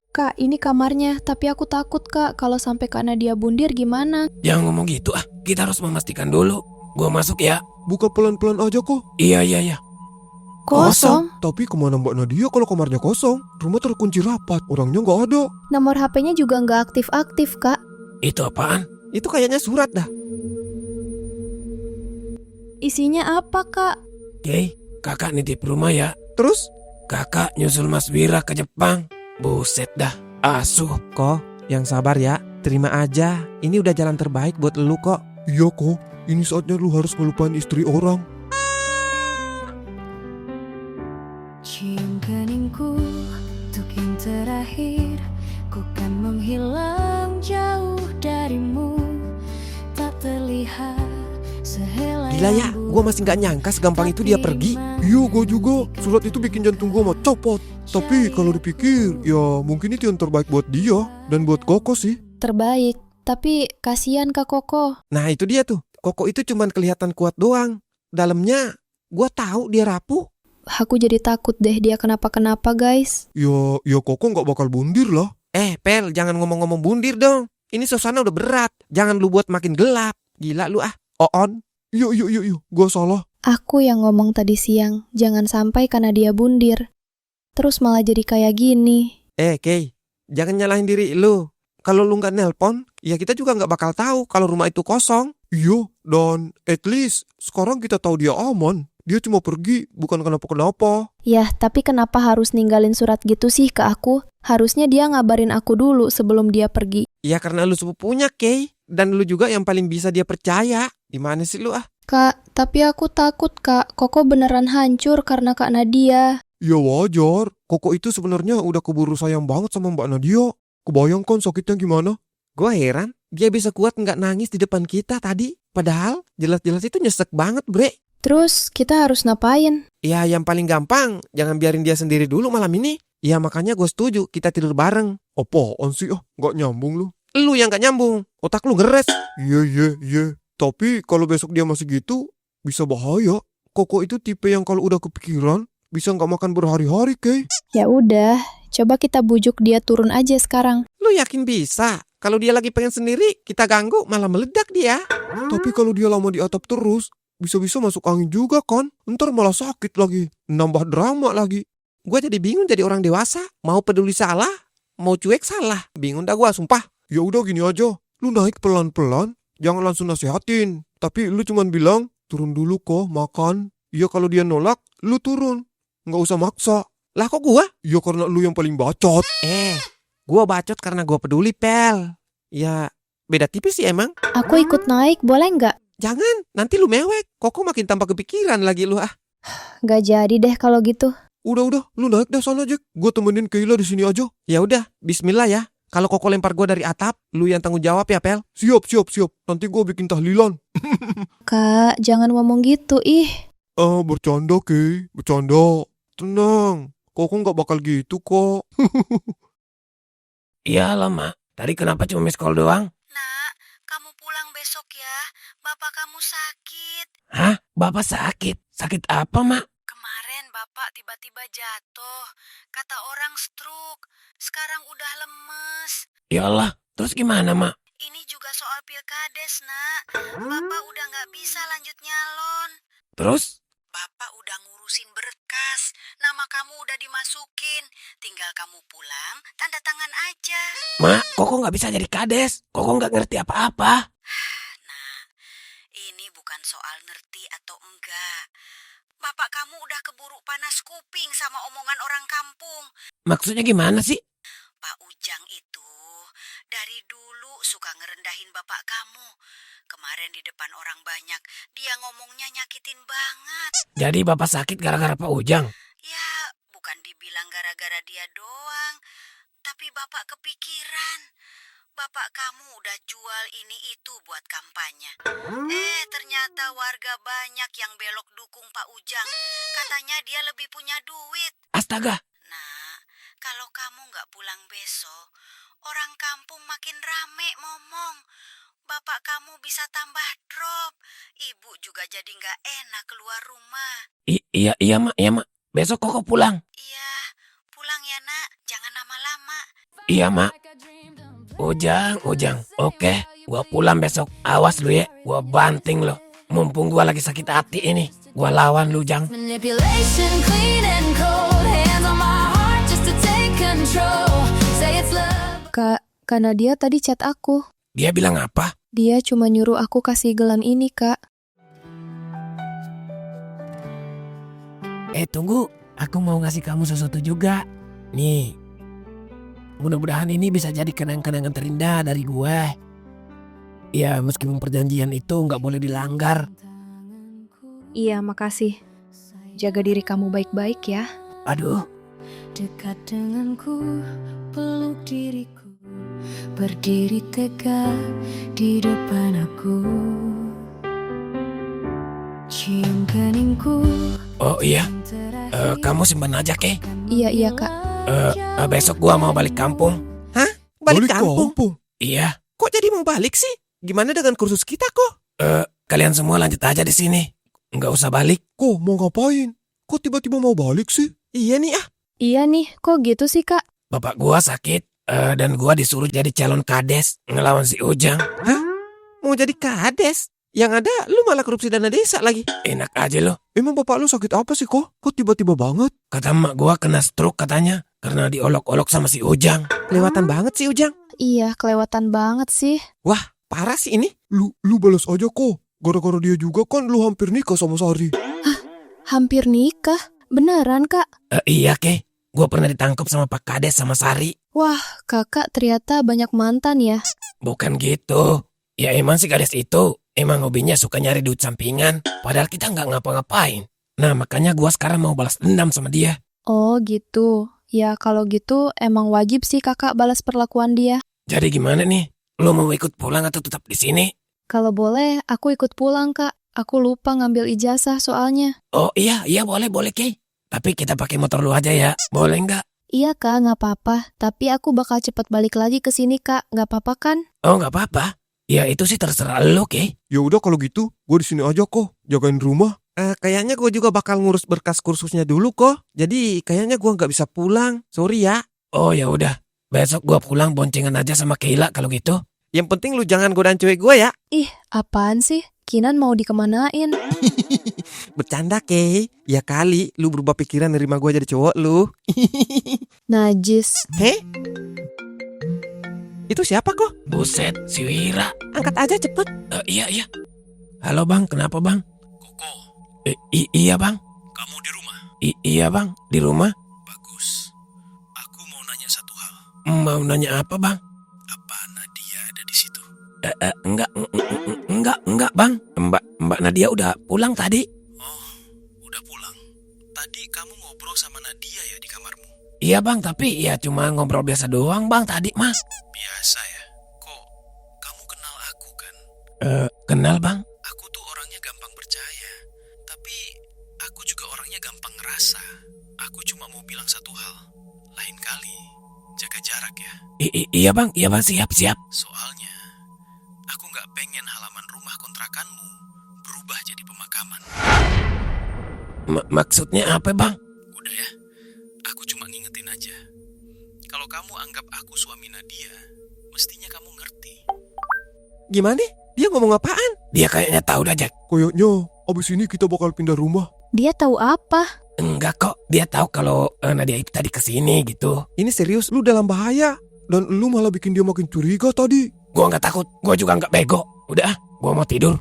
Kak, ini kamarnya. Tapi aku takut kak. Kalau sampai Kak Nadia bundir gimana? Jangan ngomong gitu ah. Kita harus memastikan dulu. Gua masuk ya. Buka pelan-pelan aja kok. Iya. Kosong. Tapi kemana Mbak Nadia kalau kamarnya kosong? Rumah terkunci rapat, orangnya nggak ada. Nomor HP-nya juga nggak aktif-aktif kak. Itu apaan? Itu kayaknya surat dah. Isinya apa kak? Oke, kakak nitip rumah ya. Terus? Kakak nyusul Mas Wira ke Jepang. Buset dah, asuh. Kok, yang sabar ya. Terima aja. Ini udah jalan terbaik buat lu kok. Iya kok, ini saatnya lu harus ngelupain istri orang. Cium keningku untuk yang terakhir. Ku kan menghilang jauh darimu. Tak terlihat sehelai. Gila ya, gua masih gak nyangka segampang itu dia pergi. Iya, gue juga. Surat itu bikin jantung gue mau copot. Tapi kalau dipikir, ya mungkin itu yang terbaik buat dia dan buat Koko sih. Terbaik. Tapi kasihan Kak Koko. Nah itu dia tuh. Koko itu cuman kelihatan kuat doang. Dalamnya, gua tahu dia rapuh. aku jadi takut deh dia kenapa-kenapa, guys. Ya Koko nggak bakal bundir lah. Pel, jangan ngomong-ngomong bundir dong. Ini suasana udah berat. Jangan lu buat makin gelap. Gila lu ah. Oon. Iya, gue salah. Aku yang ngomong tadi siang, jangan sampai karena dia bundir. Terus malah jadi kayak gini. Kay, jangan nyalahin diri lu. Kalau lu nggak nelpon, ya kita juga nggak bakal tahu kalau rumah itu kosong. Iya, dan at least sekarang kita tahu dia aman. Dia cuma pergi, bukan kenapa-kenapa. Yah, tapi kenapa harus ninggalin surat gitu sih ke aku? Harusnya dia ngabarin aku dulu sebelum dia pergi. Ya karena lu sepupunya, Kay. Dan lu juga yang paling bisa dia percaya. Gimana sih lu ah? Kak, tapi aku takut, Kak. Koko beneran hancur karena Kak Nadia. Ya wajar, Koko itu sebenarnya udah keburu sayang banget sama Mbak Nadia. Kebayangkan sakitnya gimana? Gue heran, dia bisa kuat nggak nangis di depan kita tadi. Padahal jelas-jelas itu nyesek banget, bre. Terus kita harus ngapain? Ya yang paling gampang, jangan biarin dia sendiri dulu malam ini. Ya makanya gue setuju, kita tidur bareng. Apaan sih? Nggak nyambung lu. Lu yang nggak nyambung, otak lu ngeres. Iya. Tapi kalau besok dia masih gitu, bisa bahaya. Koko itu tipe yang kalau udah kepikiran, bisa nggak makan berhari-hari, Kay. Ya udah, coba kita bujuk dia turun aja sekarang. Lu yakin bisa? Kalau dia lagi pengen sendiri, kita ganggu malah meledak dia. Tapi kalau dia lama di atap terus, bisa-bisa masuk angin juga kan? Ntar malah sakit lagi, nambah drama lagi. Gue jadi bingung jadi orang dewasa. Mau peduli salah, mau cuek salah. Bingung dah gue, sumpah. Ya udah gini aja, lu naik pelan-pelan, jangan langsung nasihatin. Tapi lu cuman bilang, turun dulu kok, makan. Ya kalau dia nolak, lu turun. Nggak usah maksa. Lah kok gue? Ya karena lu yang paling bacot. Gue bacot karena gue peduli, Pel. Ya, beda tipis sih emang. Aku ikut naik, boleh nggak? Jangan, nanti lu mewek. Koko makin tanpa kepikiran lagi lu ah. Nggak jadi deh kalau gitu. Udah, lu naik dah sana, Jack. Gue temenin Kayla di sini aja. Ya udah, bismillah ya. Kalau Koko lempar gue dari atap, lu yang tanggung jawab ya, Pel. Siap. Nanti gue bikin tahlilan. Kak, jangan ngomong gitu, ih. Bercanda, Kay. Bercanda. Tenang. Koko nggak bakal gitu kok. Iya lah, Mak. Tadi kenapa cuma miss call doang? Nak, kamu pulang besok ya. Bapak kamu sakit. Hah? Bapak sakit? Sakit apa, Mak? Kemarin bapak tiba-tiba jatuh. Kata orang stroke. Sekarang udah lemes. Ya Allah, terus gimana, Mak? Ini juga soal pilkades, Nak. Bapak udah gak bisa lanjut nyalon. Terus? Bapak udah ngurusin berkas. Nama kamu udah dimasukin. Tinggal kamu pulang, tanda tangan aja. Mak, Koko nggak bisa jadi kades. Koko nggak ngerti apa-apa. Nah, ini bukan soal ngerti atau enggak. Bapak kamu udah keburu panas kuping sama omongan orang kampung. Maksudnya gimana sih? Pak Ujang itu dari dulu suka ngerendahin bapak kamu. Kemarin di depan orang banyak, dia ngomongnya nyakitin banget. Jadi Bapak sakit gara-gara Pak Ujang? Ya, bukan dibilang gara-gara dia doang. Tapi bapak kepikiran. Bapak kamu udah jual ini itu buat kampanye. Ternyata warga banyak yang belok dukung Pak Ujang. Katanya dia lebih punya duit. Astaga. Nah, kalau kamu gak pulang besok, orang kampung makin rame ngomong. Bapak kamu bisa tambah drop. Ibu juga jadi gak enak keluar rumah. Iya, Mak. Besok Koko pulang. Iya, pulang ya, Nak. Jangan lama-lama. Iya, Mak. Ujang. Oke, gua pulang besok. Awas lu ya, gua banting lo. Mumpung gua lagi sakit hati ini. Gua lawan lu, Jang. Manipulation, clean and cold. Hands on my heart just to take control. Say it's love. Kak, karena dia tadi chat aku. Dia bilang apa? Dia cuma nyuruh aku kasih gelang ini, Kak. Tunggu. Aku mau ngasih kamu sesuatu juga. Nih. Mudah-mudahan ini bisa jadi kenang-kenangan terindah dari gue. Ya, meskipun perjanjian itu nggak boleh dilanggar. Iya, makasih. Jaga diri kamu baik-baik ya. Aduh. Dekat denganku, peluk diriku, berdiri tegak di depan aku. Cium keningku. Oh iya, kamu simpan aja, Kay. Iya, Kak. Besok gua mau balik kampung. Hah? Balik kampung? Iya. Kok jadi mau balik sih? Gimana dengan kursus kita kok? Kalian semua lanjut aja di sini. Nggak usah balik. Kok mau ngapain? kok tiba-tiba mau balik sih? Iya nih ah. Iya nih, kok gitu sih Kak? Bapak gua sakit dan gua disuruh jadi calon kades ngelawan si Ujang. Mau jadi kades? Yang ada lu malah korupsi dana desa lagi. Enak aja lo. Emang bapak lu sakit apa sih kok? Kok tiba-tiba banget? Kata emak gua kena stroke katanya karena diolok-olok sama si Ujang. Kelewatan banget sih Ujang. Iya, kelewatan banget sih. Wah, parah sih ini. Lu balas aja kok. Gara-gara dia juga kan lu hampir nikah sama Sari. Hampir nikah? Beneran Kak? Iya Ke, gua pernah ditangkap sama Pak Kades sama Sari. Wah, kakak ternyata banyak mantan ya. Bukan gitu. Ya emang si Kades itu emang hobinya suka nyari duit sampingan. Padahal kita nggak ngapa-ngapain. Nah makanya gua sekarang mau balas dendam sama dia. Oh gitu. Ya kalau gitu emang wajib sih kakak balas perlakuan dia. Jadi gimana nih? Lo mau ikut pulang atau tetap di sini? Kalau boleh, aku ikut pulang Kak. Aku lupa ngambil ijazah soalnya. Oh iya boleh Ke. Tapi kita pakai motor lu aja ya. Boleh nggak? Iya Kak, nggak apa-apa. Tapi aku bakal cepat balik lagi ke sini Kak. Nggak apa-apa kan? Oh nggak apa-apa. Ya itu sih terserah lo Ke. Ya udah kalau gitu, gue di sini aja kok, jagain rumah. Kayaknya gue juga bakal ngurus berkas kursusnya dulu kok. Jadi kayaknya gue nggak bisa pulang. Sorry ya. Oh ya udah. Besok gua pulang boncengan aja sama Keila kalau gitu. Yang penting lu jangan godain cewek gue ya. Ih, apaan sih? Kinan mau dikemanain? Bercanda Kay. Ya kali lu berubah pikiran nerima gue jadi cowok lu. Najis. Heh? Itu siapa kok? Buset, si Wira. Angkat aja cepet. Iya. Halo bang, kenapa bang? Koko, Iya bang. kamu di rumah? Iya bang, di rumah. Bagus. Aku mau nanya satu hal. Mau nanya apa bang? Apa Nadia ada di situ? Enggak bang. Mbak Nadia udah pulang tadi. Oh, udah pulang. Tadi kamu ngobrol sama Nadia ya di kamarmu? Iya bang, tapi ya cuma ngobrol biasa doang bang tadi mas. Biasa ya. Kok kamu kenal aku kan? Kenal bang? Aku tuh orangnya gampang percaya. Tapi aku juga orangnya gampang ngerasa. Aku cuma mau bilang satu hal. Lain kali, jaga jarak ya. Iya bang, siap. Soalnya, aku gak pengen halaman rumah kontrakanmu berubah jadi pemakaman. Maksudnya apa bang? Udah ya, aku cuma ngingetin aja. Kalau kamu anggap aku suami Nadia, mestinya kamu ngerti. Gimana? Dia ngomong apaan? Dia kayaknya tahu dah Jack. Kayaknya abis ini kita bakal pindah rumah. Dia tahu apa? Enggak kok, dia tahu kalau Nadia itu tadi kesini gitu. Ini serius, lu dalam bahaya. Dan lu malah bikin dia makin curiga tadi. Gua nggak takut, gua juga nggak bego. Udah, gua mau tidur.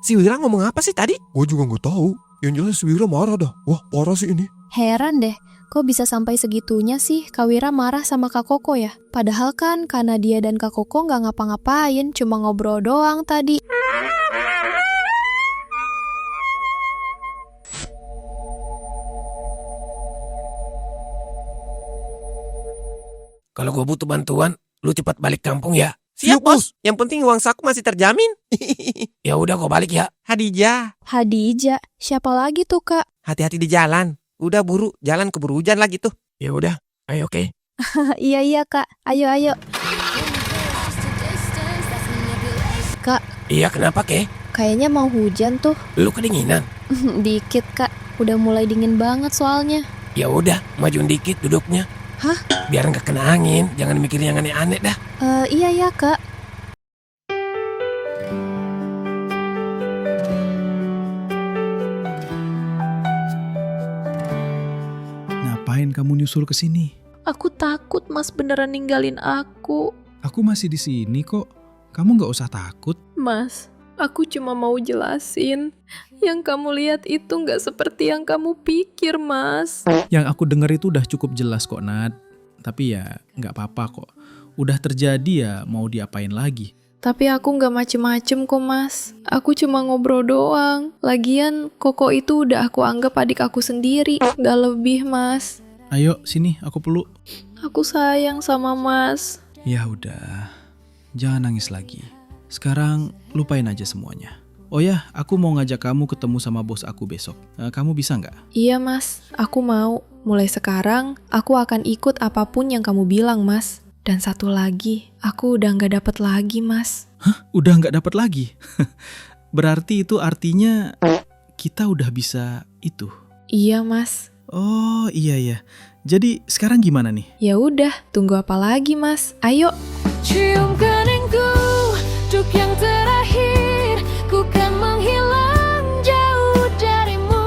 Si Wira ngomong apa sih tadi? Gue juga nggak tahu. Yang jelas si Wira marah dah. Wah parah sih ini. Heran deh, kok bisa sampai segitunya sih Kak Wira marah sama Kak Koko ya? Padahal kan karena dia dan Kak Koko nggak ngapa-ngapain, cuma ngobrol doang tadi. Kalau gua butuh bantuan, lu cepat balik kampung ya. Siap bos. Yang penting uang saku masih terjamin. Ya udah gua balik ya. Hadijah. Hadijah, siapa lagi tuh Kak? Hati-hati di jalan. Udah buru, jalan keburu hujan lagi tuh. Ya udah, ayo oke. Iya Kak, ayo. Kak, Iya kenapa ke? kayaknya mau hujan tuh. Lu kedinginan. Dikit Kak, udah mulai dingin banget soalnya. Ya udah, majuin dikit duduknya. Hah? Biar nggak kena angin, jangan mikirin yang aneh-aneh dah. Iya ya Kak. Ngapain kamu nyusul ke sini? Aku takut Mas beneran ninggalin aku. Aku masih di sini kok. Kamu nggak usah takut. Mas, aku cuma mau jelasin. Yang kamu lihat itu nggak seperti yang kamu pikir, Mas. Yang aku dengar itu udah cukup jelas kok, Nat. Tapi ya nggak apa-apa kok. Udah terjadi ya mau diapain lagi. Tapi aku nggak macem-macem kok, Mas. Aku cuma ngobrol doang. Lagian, Koko itu udah aku anggap adik aku sendiri. Nggak lebih, Mas. Ayo sini aku peluk. Aku sayang sama Mas. Ya udah. Jangan nangis lagi. Sekarang lupain aja semuanya. Oh ya, aku mau ngajak kamu ketemu sama bos aku besok. Kamu bisa nggak? Iya, Mas. Aku mau. Mulai sekarang, aku akan ikut apapun yang kamu bilang, Mas. Dan satu lagi, aku udah nggak dapet lagi, Mas. Hah? Udah nggak dapet lagi? Berarti itu artinya kita udah bisa itu? Iya, Mas. Oh, iya. Jadi sekarang gimana nih? Ya udah, tunggu apa lagi, Mas? Ayo. Cium keningku, duk yang terakhir, ku kan menghilang jauh darimu,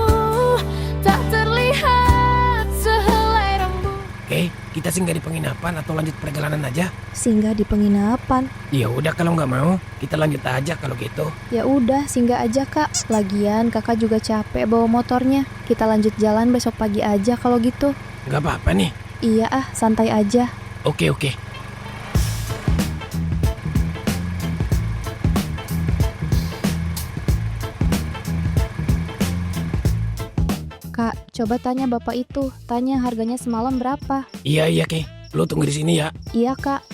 tak terlihat sehelai rambut. Oke, kita singgah di penginapan atau lanjut perjalanan aja? Singgah di penginapan. Ya udah kalau nggak mau, kita lanjut aja kalau gitu. Ya udah, singgah aja Kak. Lagian Kakak juga capek bawa motornya. Kita lanjut jalan besok pagi aja kalau gitu. Nggak apa-apa nih. Iya santai aja. Oke. Kak, coba tanya bapak itu. Tanya harganya semalam berapa? Iya, Kay. Lu tunggu di sini ya. Iya Kak.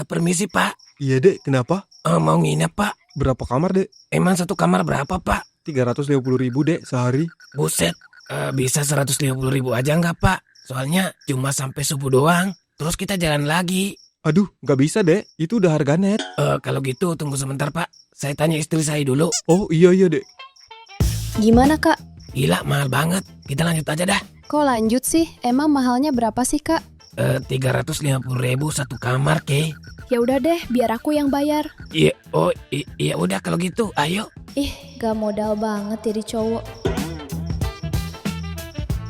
Permisi, Pak. Iya dek, kenapa? Mau nginep, Pak. Berapa kamar dek? Emang satu kamar berapa, Pak? 350.000 dek sehari. Buset, bisa 150.000 aja nggak, Pak? Soalnya cuma sampai subuh doang. Terus kita jalan lagi. Aduh, nggak bisa dek. Itu udah harga net. Kalau gitu tunggu sebentar, Pak. Saya tanya istri saya dulu. Oh iya dek. Gimana Kak? Gila, mahal banget. Kita lanjut aja dah. Kok lanjut sih? Emang mahalnya berapa sih Kak? 350.000 satu kamar, Kay. Ya udah deh, biar aku yang bayar. Iya, iya udah kalau gitu. Ayo. Ih, gak modal banget jadi cowok.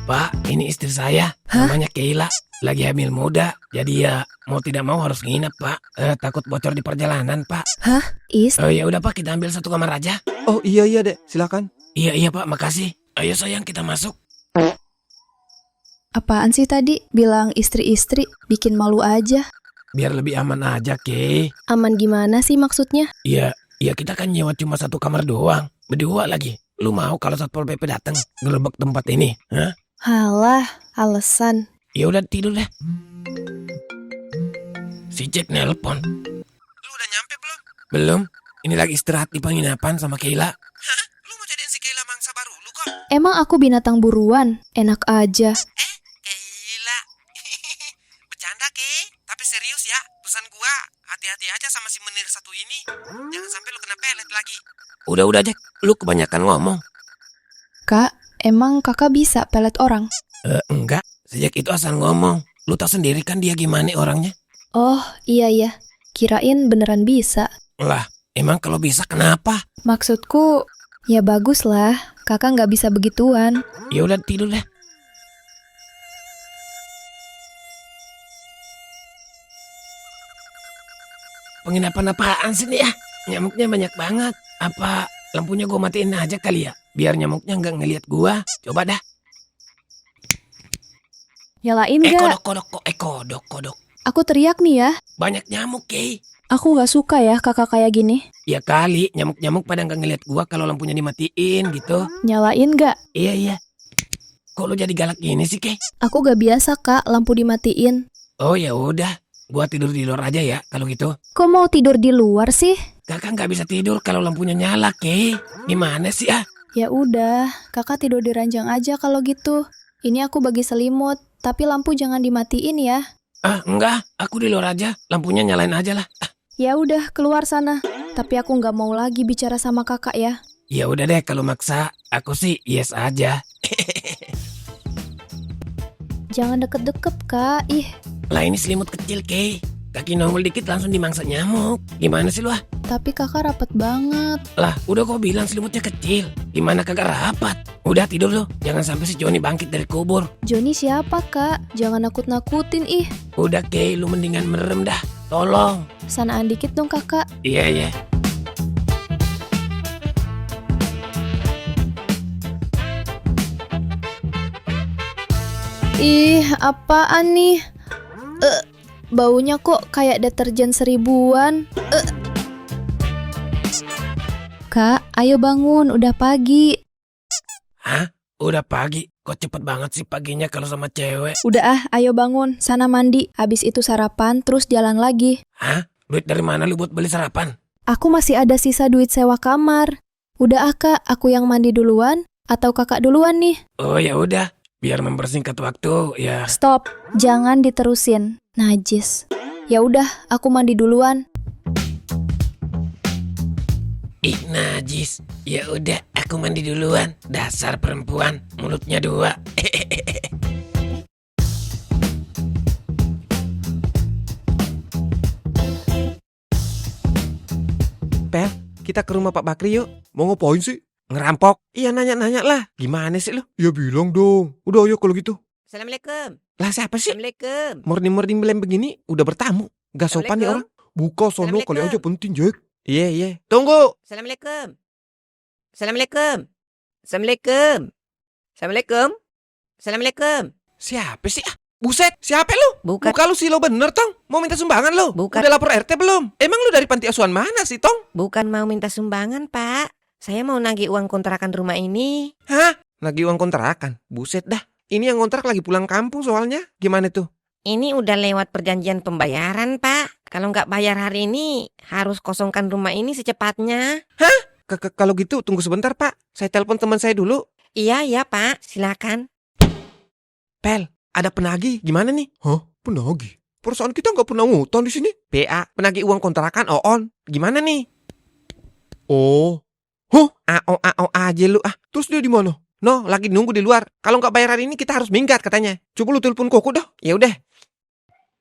Pak, ini istri saya. Namanya Keila. Lagi hamil muda. Jadi ya mau tidak mau harus nginep, Pak. Takut bocor di perjalanan, Pak. Hah? Ya udah, Pak, kita ambil satu kamar aja. Oh iya dek, silakan. Iya, Pak, makasih. Ayo sayang, kita masuk. Apaan sih tadi? Bilang istri-istri, bikin malu aja. Biar lebih aman aja, Kay. Aman gimana sih maksudnya? Iya, kita kan nyewa cuma satu kamar doang. Berdua lagi. Lu mau kalau Satpol PP datang gerebek tempat ini? Hah? Halah, alasan. Ya udah tidur deh. Si Jack nelpon. Lu udah nyampe belum? Belum. Ini lagi istirahat di penginapan sama Keila. Hah? Lu mau jadiin si Keila mangsa baru lu kok? Emang aku binatang buruan? Enak aja. Keila. Bercanda, Kay. Tapi serius ya. Pesan gua, hati-hati aja sama si menir satu ini. Jangan sampai lu kena pelet lagi. Udah Jack. Lu kebanyakan ngomong. Kak, emang kakak bisa pelet orang? Enggak. Si Jack itu asal ngomong. Lu tau sendiri kan dia gimana orangnya. Oh, iya. Kirain beneran bisa. Lah, emang kalau bisa kenapa? Maksudku, ya bagus lah. Kakak nggak bisa begituan. Ya udah tidur deh. Penginapan apaan sih nih ya? Nyamuknya banyak banget. Apa lampunya gua matiin aja kali ya? Biar nyamuknya nggak ngelihat gua. Coba dah. Nyalain nggak? Kodok. Aku teriak nih ya. Banyak nyamuk, Kay. Aku nggak suka ya kakak kayak gini. Ya kali, nyamuk-nyamuk pada nggak ngelihat gua kalau lampunya dimatiin gitu. Nyalain nggak? Iya. Kok lu jadi galak gini sih, Kay? Aku gak biasa kak lampu dimatiin. Oh ya udah, gua tidur di luar aja ya kalau gitu. Kok mau tidur di luar sih? Kakak nggak bisa tidur kalau lampunya nyala, Kay. Gimana sih ah? Ya udah, kakak tidur di ranjang aja kalau gitu. Ini aku bagi selimut, tapi lampu jangan dimatiin ya. Enggak, aku di luar aja. Lampunya nyalain aja lah. Ya udah, keluar sana. Tapi aku nggak mau lagi bicara sama kakak ya. Ya udah deh, kalau maksa, aku sih yes aja. Jangan deket-deket kak, ih. Lah ini selimut kecil, Kay. Kaki nongol dikit langsung dimangsa nyamuk. Gimana sih lu ah? Tapi kakak rapet banget. Lah, udah kok bilang selimutnya kecil. Gimana kagak rapat? Udah tidur lu. Jangan sampai si Joni bangkit dari kubur. Joni siapa kak? Jangan nakut-nakutin ih. Udah, Kay, lu mendingan merem dah. Tolong. Sanaan dikit dong kakak. Iya. Ih, apaan nih? Baunya kok kayak deterjen 1000-an. Kak, ayo bangun, udah pagi. Hah? Udah pagi? Kok cepet banget sih paginya kalau sama cewek? Udah ayo bangun, sana mandi. Habis itu sarapan, terus jalan lagi. Hah? Duit dari mana lu buat beli sarapan? Aku masih ada sisa duit sewa kamar. Udah kak, aku yang mandi duluan atau kakak duluan nih? Oh ya udah, biar mempersingkat waktu ya. Stop, jangan diterusin. Najis. Ya udah, aku mandi duluan. Ih, najis. najis. Ya udah, aku mandi duluan. Dasar perempuan, mulutnya dua. Pel, kita ke rumah Pak Bakri yuk. Mau ngapain sih? Ngerampok. Iya, nanya-nanya lah. Gimana sih lu? Ya bilang dong. Udah ayo kalau gitu. Assalamualaikum. Lah siapa sih? Assalamualaikum. Morning belem begini udah bertamu. Gak sopan nih orang. Buka sono kali aja penting, Jack. Iya. Tunggu. Assalamualaikum. Assalamualaikum. Assalamualaikum. Assalamualaikum. Assalamualaikum. Siapa sih? Buset, siapa lu? Bukan. Muka lu sih lo bener, Tong. Mau minta sumbangan lu? Bukan. Udah lapor RT belum? Emang lu dari panti asuhan mana sih, Tong? Bukan mau minta sumbangan, Pak. Saya mau nagih uang kontrakan rumah ini. Hah? Lagi uang kontrakan? Buset dah. Ini yang kontrak lagi pulang kampung soalnya. Gimana tuh? Ini udah lewat perjanjian pembayaran, Pak. Kalau nggak bayar hari ini, harus kosongkan rumah ini secepatnya. Hah? Kalau gitu tunggu sebentar, Pak. Saya telepon teman saya dulu. Iya, Pak. Silakan. Pel, ada penagih. Gimana nih? Hah? Penagih? Perasaan kita nggak pernah ngutang di sini. PA, penagih uang kontrakan Oon. Gimana nih? Oh. Hah? AO aja lu ah. Terus dia di mana? No, lagi nunggu di luar. Kalau nggak bayar hari ini kita harus minggat katanya. Coba lu telepon Koko dah. Ya udah.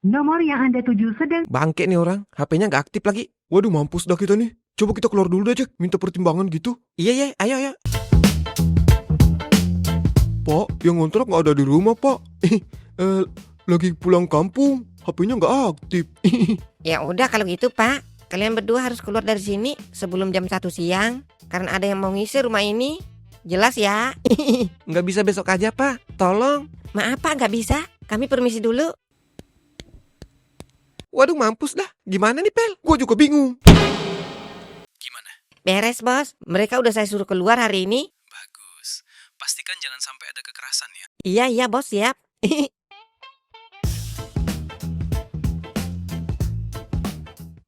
Nomor yang Anda tuju sedang... Bangke nih orang, HP-nya nggak aktif lagi. Waduh, mampus dah kita nih. Coba kita keluar dulu dah, Jack. Minta pertimbangan gitu. Iya, ayo. Pak, yang ngontrak nggak ada di rumah, Pak. Lagi pulang kampung. HP-nya nggak aktif. Ya udah kalau gitu, Pak. Kalian berdua harus keluar dari sini sebelum jam 1 siang. Karena ada yang mau ngisi rumah ini. Jelas ya? Nggak bisa besok aja, Pak. Tolong. Maaf, Pak, nggak bisa. Kami permisi dulu. Waduh, mampus dah. Gimana nih, Pel? Gua juga bingung. Gimana? Beres, Bos. Mereka udah saya suruh keluar hari ini. Bagus. Pastikan jangan sampai ada kekerasan ya. Iya, Bos, siap.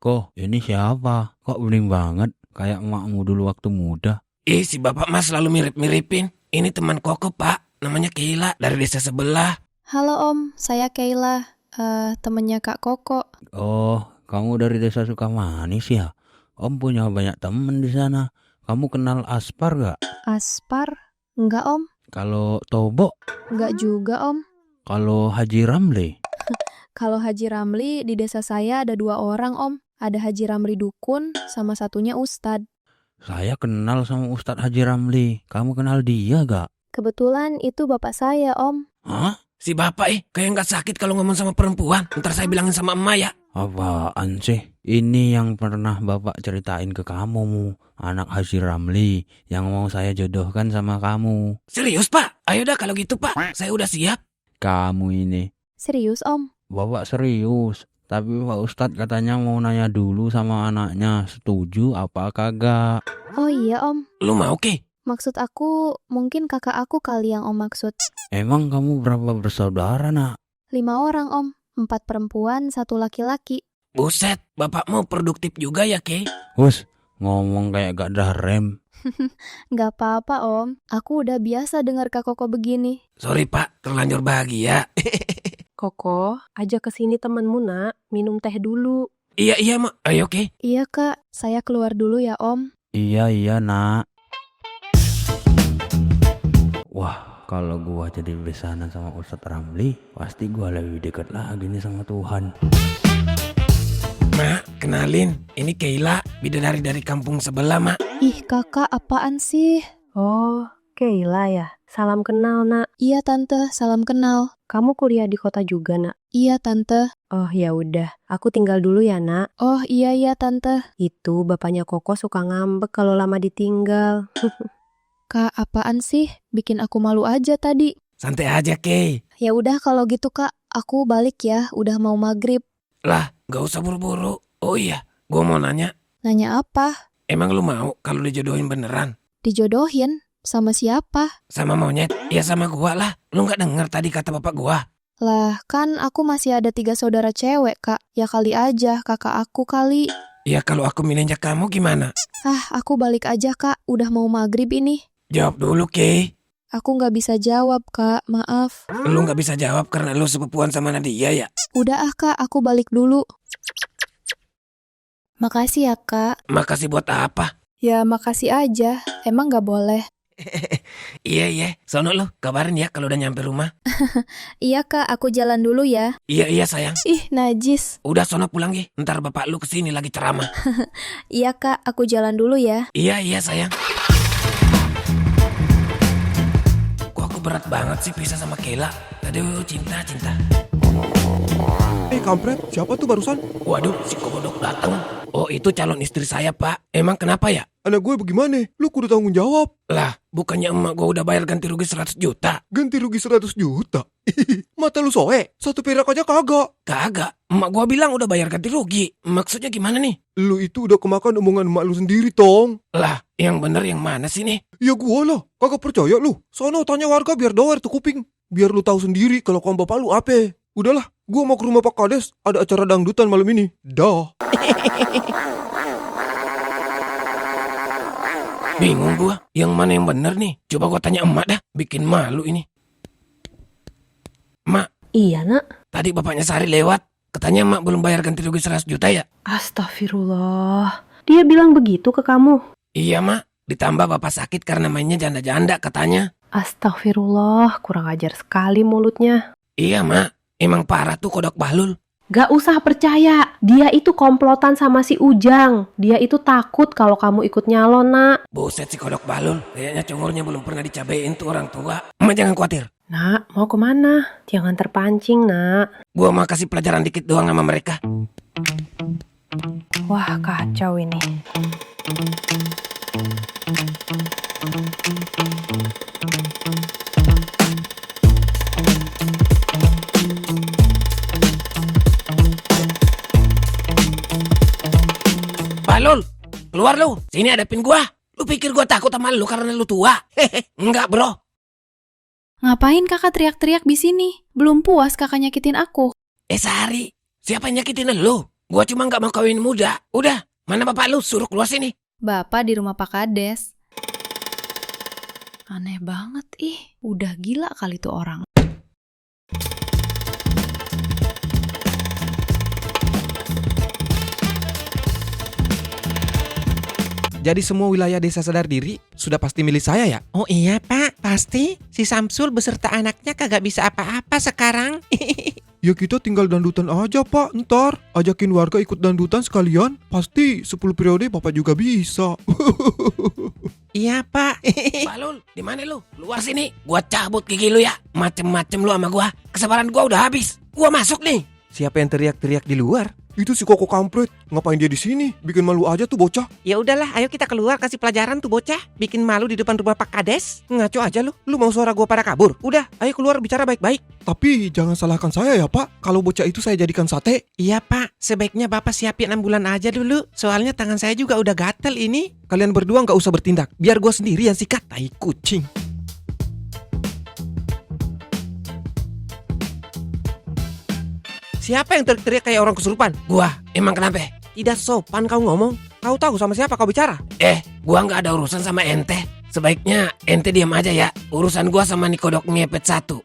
Kok ini siapa? Kok bening banget? Kayak emakmu dulu waktu muda. Si bapak mas selalu mirip-miripin. Ini teman Koko, Pak. Namanya Keila dari desa sebelah. Halo Om, saya Keila, temennya Kak Koko. Oh, kamu dari desa Sukamanis ya? Om punya banyak temen di sana. Kamu kenal Aspar gak? Aspar? Enggak Om. Kalau Tobo? Enggak juga Om. Kalau Haji Ramli? Kalau Haji Ramli di desa saya ada 2 orang Om. Ada Haji Ramli Dukun sama satunya Ustad. Saya kenal sama Ustadz Haji Ramli. Kamu kenal dia gak? Kebetulan itu bapak saya Om. Hah? Si bapak kayak nggak sakit kalau ngomong sama perempuan. Ntar saya bilangin sama emak ya. Apaan sih? Ini yang pernah bapak ceritain ke kamu, anak Haji Ramli yang mau saya jodohkan sama kamu. Serius Pak? Ayo dah kalau gitu Pak. Saya udah siap. Kamu ini. Serius Om? Bapak serius. Tapi Pak Ustadz katanya mau nanya dulu sama anaknya. Setuju apa kagak? Oh iya Om. Lu mau Ke? Maksud aku mungkin kakak aku kali yang Om maksud. Emang kamu berapa bersaudara nak? 5 orang Om. 4 perempuan, 1 laki-laki. Buset, bapakmu produktif juga ya Ke? Hus, ngomong kayak gak ada rem. Gak apa-apa Om. Aku udah biasa dengar Kak Koko begini. Sorry Pak, terlanjur bahagia. Koko, ajak ke sini temanmu nak, minum teh dulu. Iya Mak, ayo Ke. Iya Kak, saya keluar dulu ya Om. Iya nak. Wah, kalau gua jadi besanan sama Ustadz Ramli, pasti gua lebih dekat lagi nih sama Tuhan. Mak, kenalin, ini Keila, bidadari dari kampung sebelah Mak. Ih kakak, apaan sih? Oh, Keila ya. Salam kenal nak. Iya Tante, salam kenal. Kamu kuliah di kota juga nak? Iya Tante. Oh ya udah, aku tinggal dulu ya nak. Oh iya Tante. Itu bapaknya Koko suka ngambek kalau lama ditinggal. Kak, apaan sih? Bikin aku malu aja tadi. Santai aja Ke. Ya udah kalau gitu Kak, aku balik ya, udah mau maghrib. Lah, gak usah buru-buru. Oh iya, gua mau nanya. Nanya apa? Emang lu mau kalau dijodohin beneran? Dijodohin? Sama siapa? Sama monyet? Ya sama gua lah. Lu gak denger tadi kata bapak gua? Lah, kan aku masih ada 3 saudara cewek, Kak. Ya kali aja, kakak aku kali. Ya kalau aku milihnya kamu gimana? Aku balik aja, Kak. Udah mau maghrib ini. Jawab dulu, Ke. Aku gak bisa jawab, Kak. Maaf. Lu gak bisa jawab karena lu sepupuan sama Nadia ya? Udah Kak. Aku balik dulu. Makasih ya, Kak. Makasih buat apa? Ya makasih aja, emang gak boleh. Iya, sono lu, kabarin ya kalau udah nyampe rumah. Iya kak, aku jalan dulu ya. Iya sayang. Ih, najis. Udah sono pulang ya, ntar bapak lu kesini lagi ceramah. Iya kak, aku jalan dulu ya. Iya sayang. Kok aku berat banget sih pisah sama Kela. Aduh, cinta. Kampret, siapa tuh barusan? Waduh, si kodok datang. Oh, itu calon istri saya, Pak. Emang kenapa ya? Anak gue bagaimana? Lu kudu tanggung jawab. Lah, bukannya emak gue udah bayar ganti rugi 100 juta? Ganti rugi 100 juta? Mata lu soe, 1 perak aja kagak. Kagak, emak gue bilang udah bayar ganti rugi. Maksudnya gimana nih? Lu itu udah kemakan omongan emak lu sendiri, Tong. Lah, yang bener yang mana sih nih? Ya gua lah, kagak percaya lu. Sono tanya warga biar doer tuh kuping. Biar lu tahu sendiri kalau kaum bapak lu apa. Udahlah, gua mau ke rumah Pak Kades, ada acara dangdutan malam ini. Dah. Bingung gua, yang mana yang bener nih? Coba gua tanya emak dah, bikin malu ini. Emak. Iya, Nak. Tadi bapaknya Sari lewat, katanya emak belum bayar ganti rugi 100 juta ya? Astagfirullah. Dia bilang begitu ke kamu? Iya, Mak. Ditambah bapak sakit karena mainnya janda-janda katanya. Astagfirullah, kurang ajar sekali mulutnya. Iya, Mak. Emang parah tuh kodok Bahlul. Gak usah percaya, dia itu komplotan sama si Ujang. Dia itu takut kalau kamu ikut nyalon, Nak. Buset si kodok Bahlul, kayaknya congornya belum pernah dicabain tuh orang tua. Emak jangan khawatir. Nak, mau kemana? Jangan terpancing, Nak. Gua mau kasih pelajaran dikit doang sama mereka. Wah, kacau ini. Bahlul, keluar lu. Sini hadapin gua. Lu pikir gua takut sama lu karena lu tua? Hehe, enggak bro. Ngapain kakak teriak-teriak di sini? Belum puas kakak nyakitin aku. Sari, siapa yang nyakitin lu? Gua cuma nggak mau kawin muda. Udah, mana bapak lu? Suruh keluar sini. Bapak di rumah Pak Kades. Aneh banget, udah gila kali tuh orang. Jadi semua wilayah desa sadar diri sudah pasti milih saya ya? Oh iya Pak, pasti. Si Samsul beserta anaknya kagak bisa apa-apa sekarang. Ya kita tinggal dandutan aja Pak, ntar. Ajakin warga ikut dandutan sekalian. Pasti 10 periode Bapak juga bisa. Iya Pak. Bahlul, di mana lu? Keluar sini. Gua cabut gigi lu ya. Macem-macem lu sama gua. Kesabaran gua udah habis. Gua masuk nih. Siapa yang teriak-teriak di luar? Itu si Koko kampret. Ngapain dia di sini? Bikin malu aja tuh bocah. Ya udahlah, ayo kita keluar kasih pelajaran tuh bocah. Bikin malu di depan rumah Pak Kades. Ngaco aja lu. Lu mau suara gua pada kabur? Udah, ayo keluar bicara baik-baik. Tapi jangan salahkan saya ya Pak. Kalau bocah itu saya jadikan sate. Iya Pak, sebaiknya Bapak siapin ambulan aja dulu. Soalnya tangan saya juga udah gatel ini. Kalian berdua nggak usah bertindak. Biar gua sendiri yang sikat. Tai kucing. Siapa yang teriak-teriak kayak orang kesurupan? Gua, emang kenapa? Tidak sopan kau ngomong. Kau tahu sama siapa kau bicara? Gua nggak ada urusan sama ente. Sebaiknya ente diam aja ya. Urusan gua sama nih kodok ngepet satu.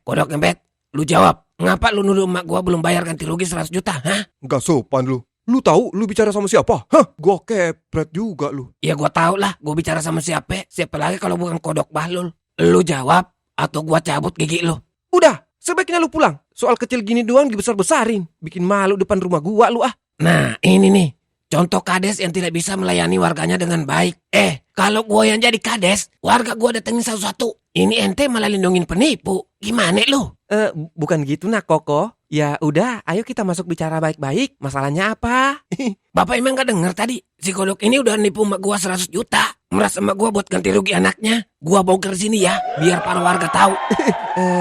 Kodok ngepet, lu jawab. Ngapa lu nuduh emak gua belum bayar ganti rugi 100 juta, hah? Nggak sopan lu. Lu tahu lu bicara sama siapa? Hah? Gua kepret juga lu. Ya gua tahu lah, gua bicara sama siapa. Siapa lagi kalau bukan kodok Bahlul. Lu jawab atau gua cabut gigi lu. Udah, sebaiknya lu pulang. Soal kecil gini doang dibesar-besarin. Bikin malu depan rumah gua lu ah. Nah, ini nih. Contoh kades yang tidak bisa melayani warganya dengan baik. Kalau gua yang jadi kades, warga gua datengin satu-satu. Ini ente malah lindungin penipu. Gimana lu? Bukan gitu nak Koko. Ya udah, ayo kita masuk bicara baik-baik. Masalahnya apa? Bapak emang gak denger tadi? Si kodok ini udah nipu emak gua 100 juta. Meras emak gua buat ganti rugi anaknya. Gua bongkar sini ya, biar para warga tahu.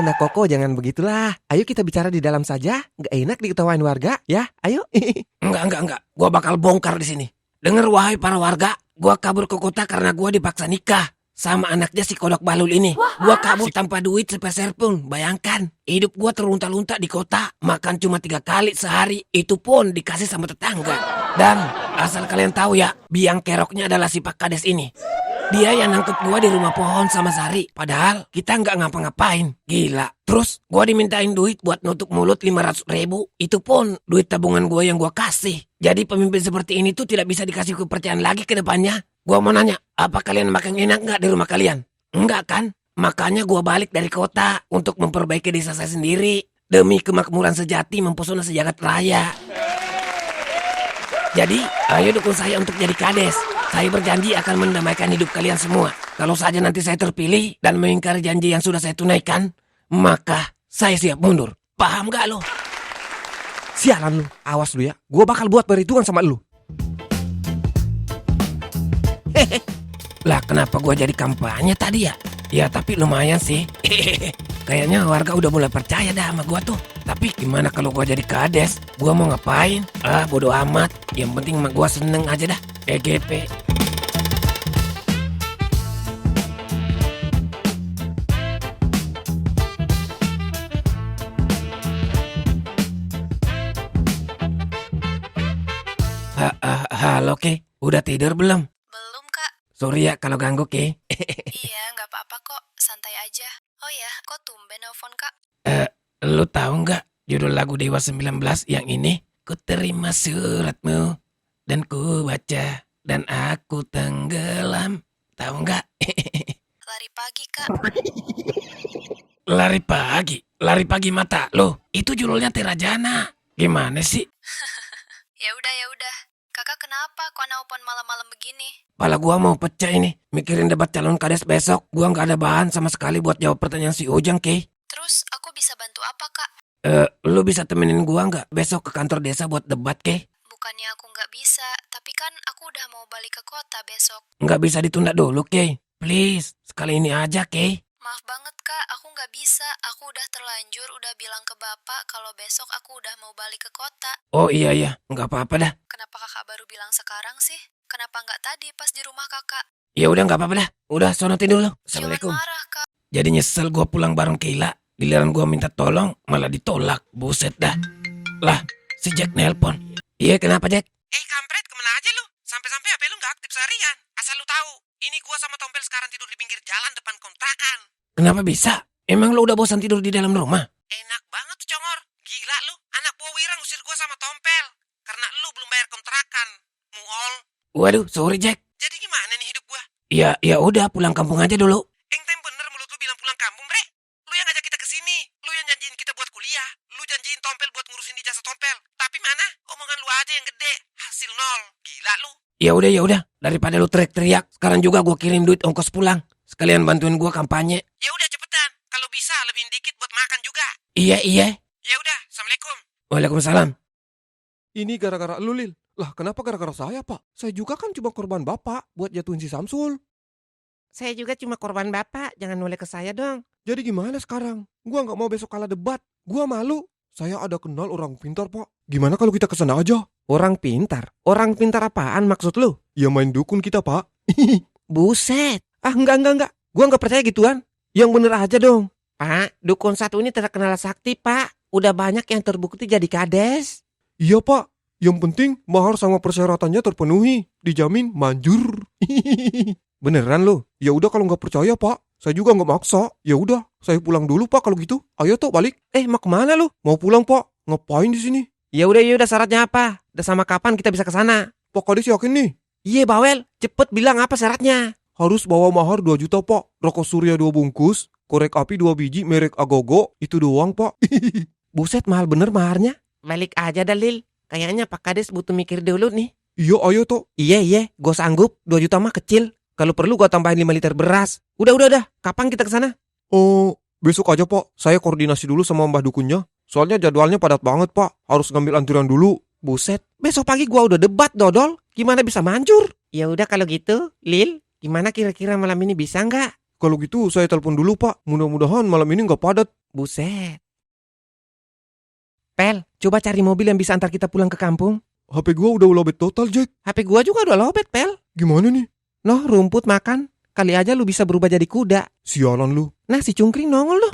Nah Koko jangan begitulah. Ayo kita bicara di dalam saja. Gak enak diketawain warga, ya? Ayo. Enggak. Gua bakal bongkar di sini. Dengar wahai para warga, gua kabur ke kota karena gua dipaksa nikah sama anaknya si kodok Bahlul ini. Gua kabur tanpa duit sepeser pun. Bayangkan, hidup gua terlunta-lunta di kota. Makan cuma 3 kali sehari. Itu pun dikasih sama tetangga. Dan asal kalian tahu ya, biang keroknya adalah si Pak Kades ini. Dia yang nangkep gua di rumah pohon sama Sari. Padahal kita nggak ngapa-ngapain. Gila. Terus gua dimintain duit buat nutup mulut 500 ribu. Itu pun duit tabungan gua yang gua kasih. Jadi pemimpin seperti ini tuh tidak bisa dikasih kepercayaan lagi ke depannya. Gua mau nanya, apa kalian makan enak nggak di rumah kalian? Enggak kan? Makanya gua balik dari kota untuk memperbaiki desa saya sendiri. Demi kemakmuran sejati mempesona sejagat raya. Jadi, ayo dukung saya untuk jadi kades. Saya berjanji akan mendamaikan hidup kalian semua. Kalau saja nanti saya terpilih dan mengingkari janji yang sudah saya tunaikan, maka saya siap mundur. Paham gak lo? Sialan lu, awas lu ya. Gua bakal buat perhitungan sama lu. Lah kenapa gua jadi kampanye tadi ya? Ya tapi lumayan sih. Kayaknya warga udah mulai percaya dah sama gua tuh. Tapi gimana kalau gua jadi kades? Gua mau ngapain? Bodo amat. Yang penting mah gua seneng aja dah. EGP. Halo Ke, udah tidur belum? Belum, Kak. Sorry ya kalau ganggu Ke. Iya, nggak apa-apa kok. Santai aja. Oh ya, kok tumben nelfon, Kak? Lu tahu nggak judul lagu Dewa 19 yang ini? Ku terima suratmu dan ku baca dan aku tenggelam. Tahu nggak? Lari pagi, Kak. Lari pagi mata lo. Itu judulnya Terajana. Gimana sih? Ya udah. Kakak kenapa kok nelpon malam-malam begini? Pala gua mau pecah ini. Mikirin debat calon kades besok. Gua nggak ada bahan sama sekali buat jawab pertanyaan si Ujang, Ke. Terus aku bisa bantu apa, Kak? Lu bisa temenin gua nggak besok ke kantor desa buat debat, Ke? Bukannya aku nggak bisa, tapi kan aku udah mau balik ke kota besok. Nggak bisa ditunda dulu, Ke. Please, sekali ini aja, Ke. Maaf banget, Kak. Aku nggak bisa. Aku udah terlanjur udah bilang ke Bapak kalau besok aku udah mau balik ke kota. Oh iya, nggak apa-apa dah. Kenapa Kakak baru bilang sekarang sih? Kenapa nggak tadi pas di rumah Kakak? Ya udah nggak apa-apa dah. Udah sono tidur lo. Assalamualaikum. Jangan marah, Kak. Jadi nyesel gua pulang bareng Keila. Giliran gua minta tolong malah ditolak. Buset dah. Lah, si Jack nelpon. Iya, kenapa Jack? Kampret, kemana aja lu? Sampai-sampai HP lu nggak aktif seharian. Asal lu tahu, ini gua sama Tompel sekarang tidur di pinggir jalan depan kontrakan. Kenapa bisa? Emang lo udah bosan tidur di dalam rumah? Enak banget tuh, Congor. Gila lu, anak buah Wira ngusir gua sama Tompel. Karena lu belum bayar kontrakan. Muol. Waduh, sorry Jack. Jadi gimana nih hidup gua? Ya udah pulang kampung aja dulu. Bener mulut lu bilang pulang kampung, bre. Lu yang ngajak kita ke sini. Lu yang janjiin kita buat kuliah. Lu janjiin Tompel buat ngurusin ijazah Tompel. Tapi mana? Omongan lu aja yang gede. Hasil nol. Gila lu. Ya udah. Daripada lu teriak-teriak, sekarang juga gua kirim duit ongkos pulang. Sekalian bantuin gua kampanye. Ya udah cepetan. Kalau bisa lebihin dikit buat makan juga. Iya. Ya udah, Assalamualaikum. Waalaikumsalam. Ini gara-gara lu, Lil. Lah kenapa gara-gara saya, Pak? Saya juga kan cuma korban Bapak buat jatuhin si Samsul. Saya juga cuma korban Bapak. Jangan noleh ke saya dong. Jadi gimana sekarang? Gua nggak mau besok kalah debat. Gua malu. Saya ada kenal orang pintar, Pak. Gimana kalau kita kesana aja? Orang pintar? Orang pintar apaan maksud lu? Ya main dukun kita, Pak. Buset. Enggak. Gua nggak percaya gituan. Yang bener aja dong. Pak, dukun satu ini terkenal sakti, Pak. Udah banyak yang terbukti jadi kades. Iya, Pak. Yang penting mahar sama persyaratannya terpenuhi. Dijamin manjur. Beneran lu? Ya udah kalau nggak percaya, Pak. Saya juga nggak maksa. Ya udah, saya pulang dulu, Pak, kalau gitu. Ayo toh balik. Mau kemana lu? Mau pulang, Pak. Ngapain di sini? Ya udah syaratnya apa? Dan sama kapan kita bisa ke sana? Pak Kades yakin nih? Iya, bawel. Cepet bilang apa syaratnya. Harus bawa mahar 2 juta, Pak. Rokok Surya 2 bungkus. Korek api 2 biji merek Agogo. Itu doang, Pak. Buset, mahal bener maharnya. Balik aja Dalil. Kayaknya Pak Kades butuh mikir dulu nih. Iya, ayo toh. Iya, gue sanggup. 2 juta mah kecil. Kalau perlu gue tambahin 5 liter beras. Udah. Kapan kita ke sana? Oh, besok aja, Pak. Saya koordinasi dulu sama Mbah Dukunnya. Soalnya jadwalnya padat banget, Pak. Harus ngambil antrian dulu. Buset, besok pagi gue udah debat, dodol. Gimana bisa manjur? Ya udah kalau gitu, Lil. Gimana kira-kira malam ini bisa nggak? Kalau gitu saya telepon dulu, Pak. Mudah-mudahan malam ini nggak padat. Buset. Pel, coba cari mobil yang bisa antar kita pulang ke kampung. HP gua udah lowbat total, Jack. HP gua juga udah lowbat, Pel. Gimana nih? Noh, rumput makan. Kali aja lu bisa berubah jadi kuda. Sialan lu. Nah, si cungkring nongol loh.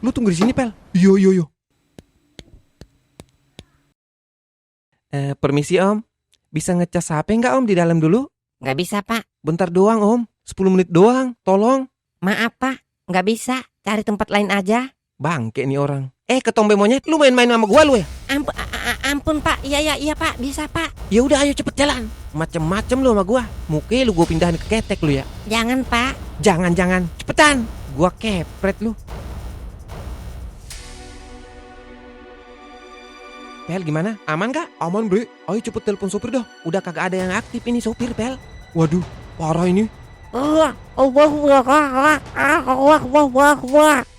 Lu tunggu di sini, Pel. Iya. Permisi, Om. Bisa ngecas HP nggak, Om, di dalam dulu? Nggak bisa, Pak. Bentar doang, Om. 10 menit doang. Tolong. Maaf, Pak. Nggak bisa. Cari tempat lain aja. Bangke nih orang. Ketombe monyet, lu main-main sama gua lu ya? Ampun, Pak. Iya, Pak. Bisa, Pak. Ya udah, ayo cepet jalan. macem-macem lu sama gua. Muka lu gua pindahin ke ketek lu ya. Jangan, Pak. Jangan, cepetan. Gua kepret lu. Pel, gimana? Aman gak? Aman, Bre. Ayo cepet telepon sopir dah. Udah kagak ada yang aktif ini sopir, Pel. Waduh, parah ini.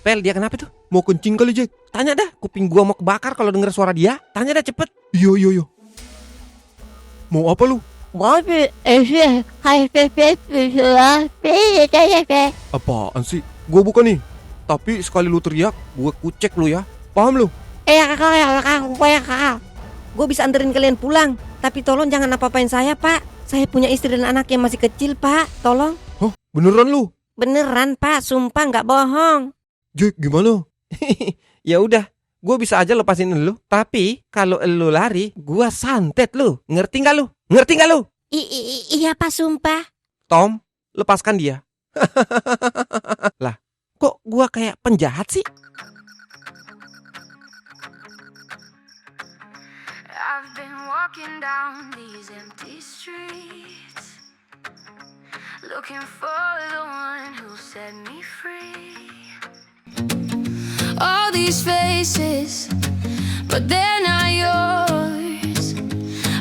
Pel, dia kenapa tuh? Mau kencing kali, Jack. Tanya dah, kuping gua mau kebakar kalau denger suara dia. Tanya dah cepet. Iya. Mau apa lu? Apaan sih? Gua bukan nih. Tapi sekali lu teriak, gua kucek lu ya. Paham lu? Gue bisa anterin kalian pulang, tapi tolong jangan apa-apain saya, Pak. Saya punya istri dan anak yang masih kecil, Pak. Tolong. Hah? Beneran lu? Beneran, Pak. Sumpah nggak bohong. Jack, gimana? Ya udah, gua bisa aja lepasin lu. Tapi kalau lu lari, gua santet lu. Ngerti nggak lu? Iya, Pak, sumpah. Tom, lepaskan dia. Lah, kok gua kayak penjahat sih? I've been walking down these empty streets, looking for the one who'll set me free. All these faces, but they're not yours.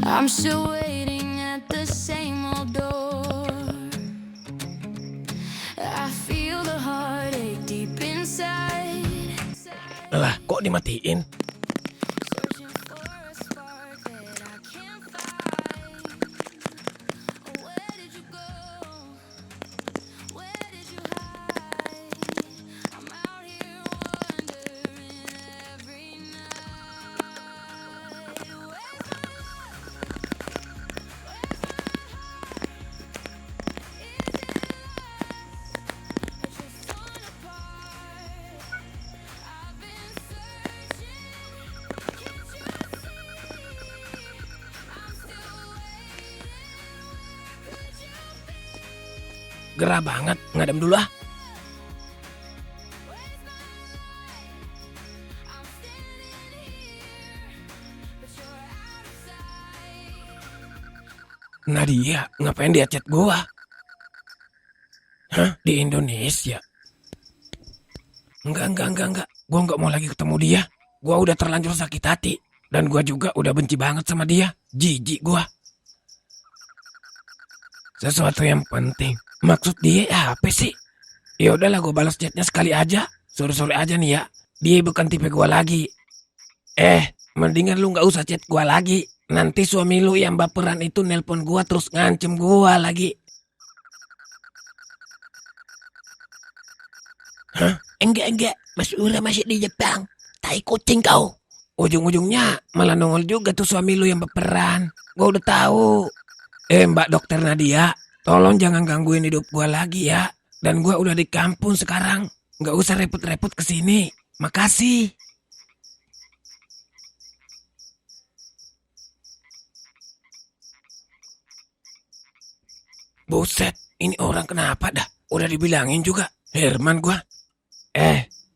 I'm still waiting at the same old door. I feel the heartache deep inside. Lah, kok dimatiin? Gerah banget, ngadem dulu ah. Nadia, ngapain dia chat gua? Hah? Di Indonesia? Enggak. Gua nggak mau lagi ketemu dia. Gua udah terlanjur sakit hati. Dan gua juga udah benci banget sama dia. Jijik gua. Sesuatu yang penting. Maksud dia apa sih? Ya udahlah, gue balas chatnya sekali aja. Sore-sore aja nih ya. Dia bukan tipe gue lagi. Mendingan lu gak usah chat gue lagi. Nanti suami lu yang baperan itu nelpon gue terus ngancem gue lagi. Hah? Enggak. Mas Ura masih di Jepang. Tai kucing kau. Ujung-ujungnya malah nongol juga tuh suami lu yang baperan. Gue udah tahu. Mbak Dokter Nadia, tolong jangan gangguin hidup gua lagi ya. Dan gua udah di kampung sekarang. Nggak usah repot-repot kesini. Makasih. Buset, ini orang kenapa dah? Udah dibilangin juga. Herman gua.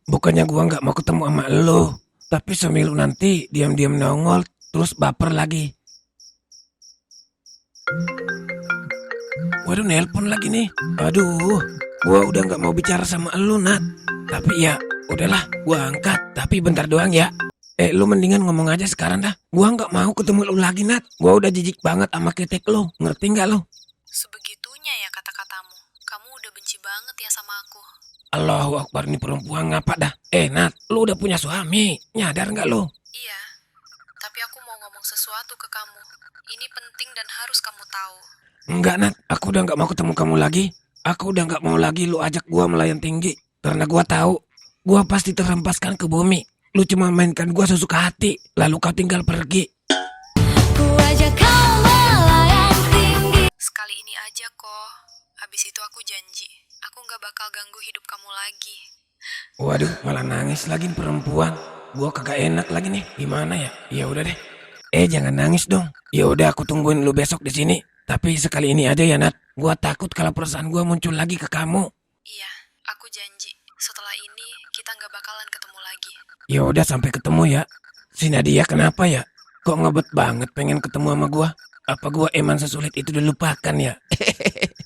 Bukannya gua nggak mau ketemu sama lo. Tapi semilu nanti diam-diam nongol terus baper lagi. Waduh, nelpon lagi nih. Aduh, gua udah gak mau bicara sama lu, Nat. Tapi ya, udahlah, gua angkat. Tapi bentar doang ya. Lu mendingan ngomong aja sekarang dah. Gua gak mau ketemu lu lagi, Nat. Gua udah jijik banget sama ketek lu. Ngerti gak lu? Sebegitunya ya kata-katamu. Kamu udah benci banget ya sama aku. Allahu Akbar, ini perempuan ngapa dah? Nat, lu udah punya suami. Nyadar gak lu? Iya, tapi aku mau ngomong sesuatu ke kamu. Ini penting dan harus kamu tahu. Enggak, Nat. Aku udah gak mau ketemu kamu lagi. Aku udah gak mau lagi lu ajak gua melayang tinggi. Karena gua tahu gua pasti terhempaskan ke bumi. Lu cuma mainkan gua sesuka hati. Lalu kau tinggal pergi. Ku ajak kau melayang tinggi. Sekali ini aja kok. Habis itu aku janji, aku gak bakal ganggu hidup kamu lagi. Waduh, malah nangis lagi perempuan. Gua kagak enak lagi nih. Gimana ya? Ya udah deh. Jangan nangis dong. Ya udah, aku tungguin lu besok di sini. Tapi sekali ini aja ya, Nat. Gua takut kalau perasaan gua muncul lagi ke kamu. Iya, aku janji. Setelah ini kita nggak bakalan ketemu lagi. Ya udah, sampai ketemu ya. Si Nadia kenapa ya? Kok ngebet banget pengen ketemu sama gua? Apa gua emang sesulit itu dilupakan ya?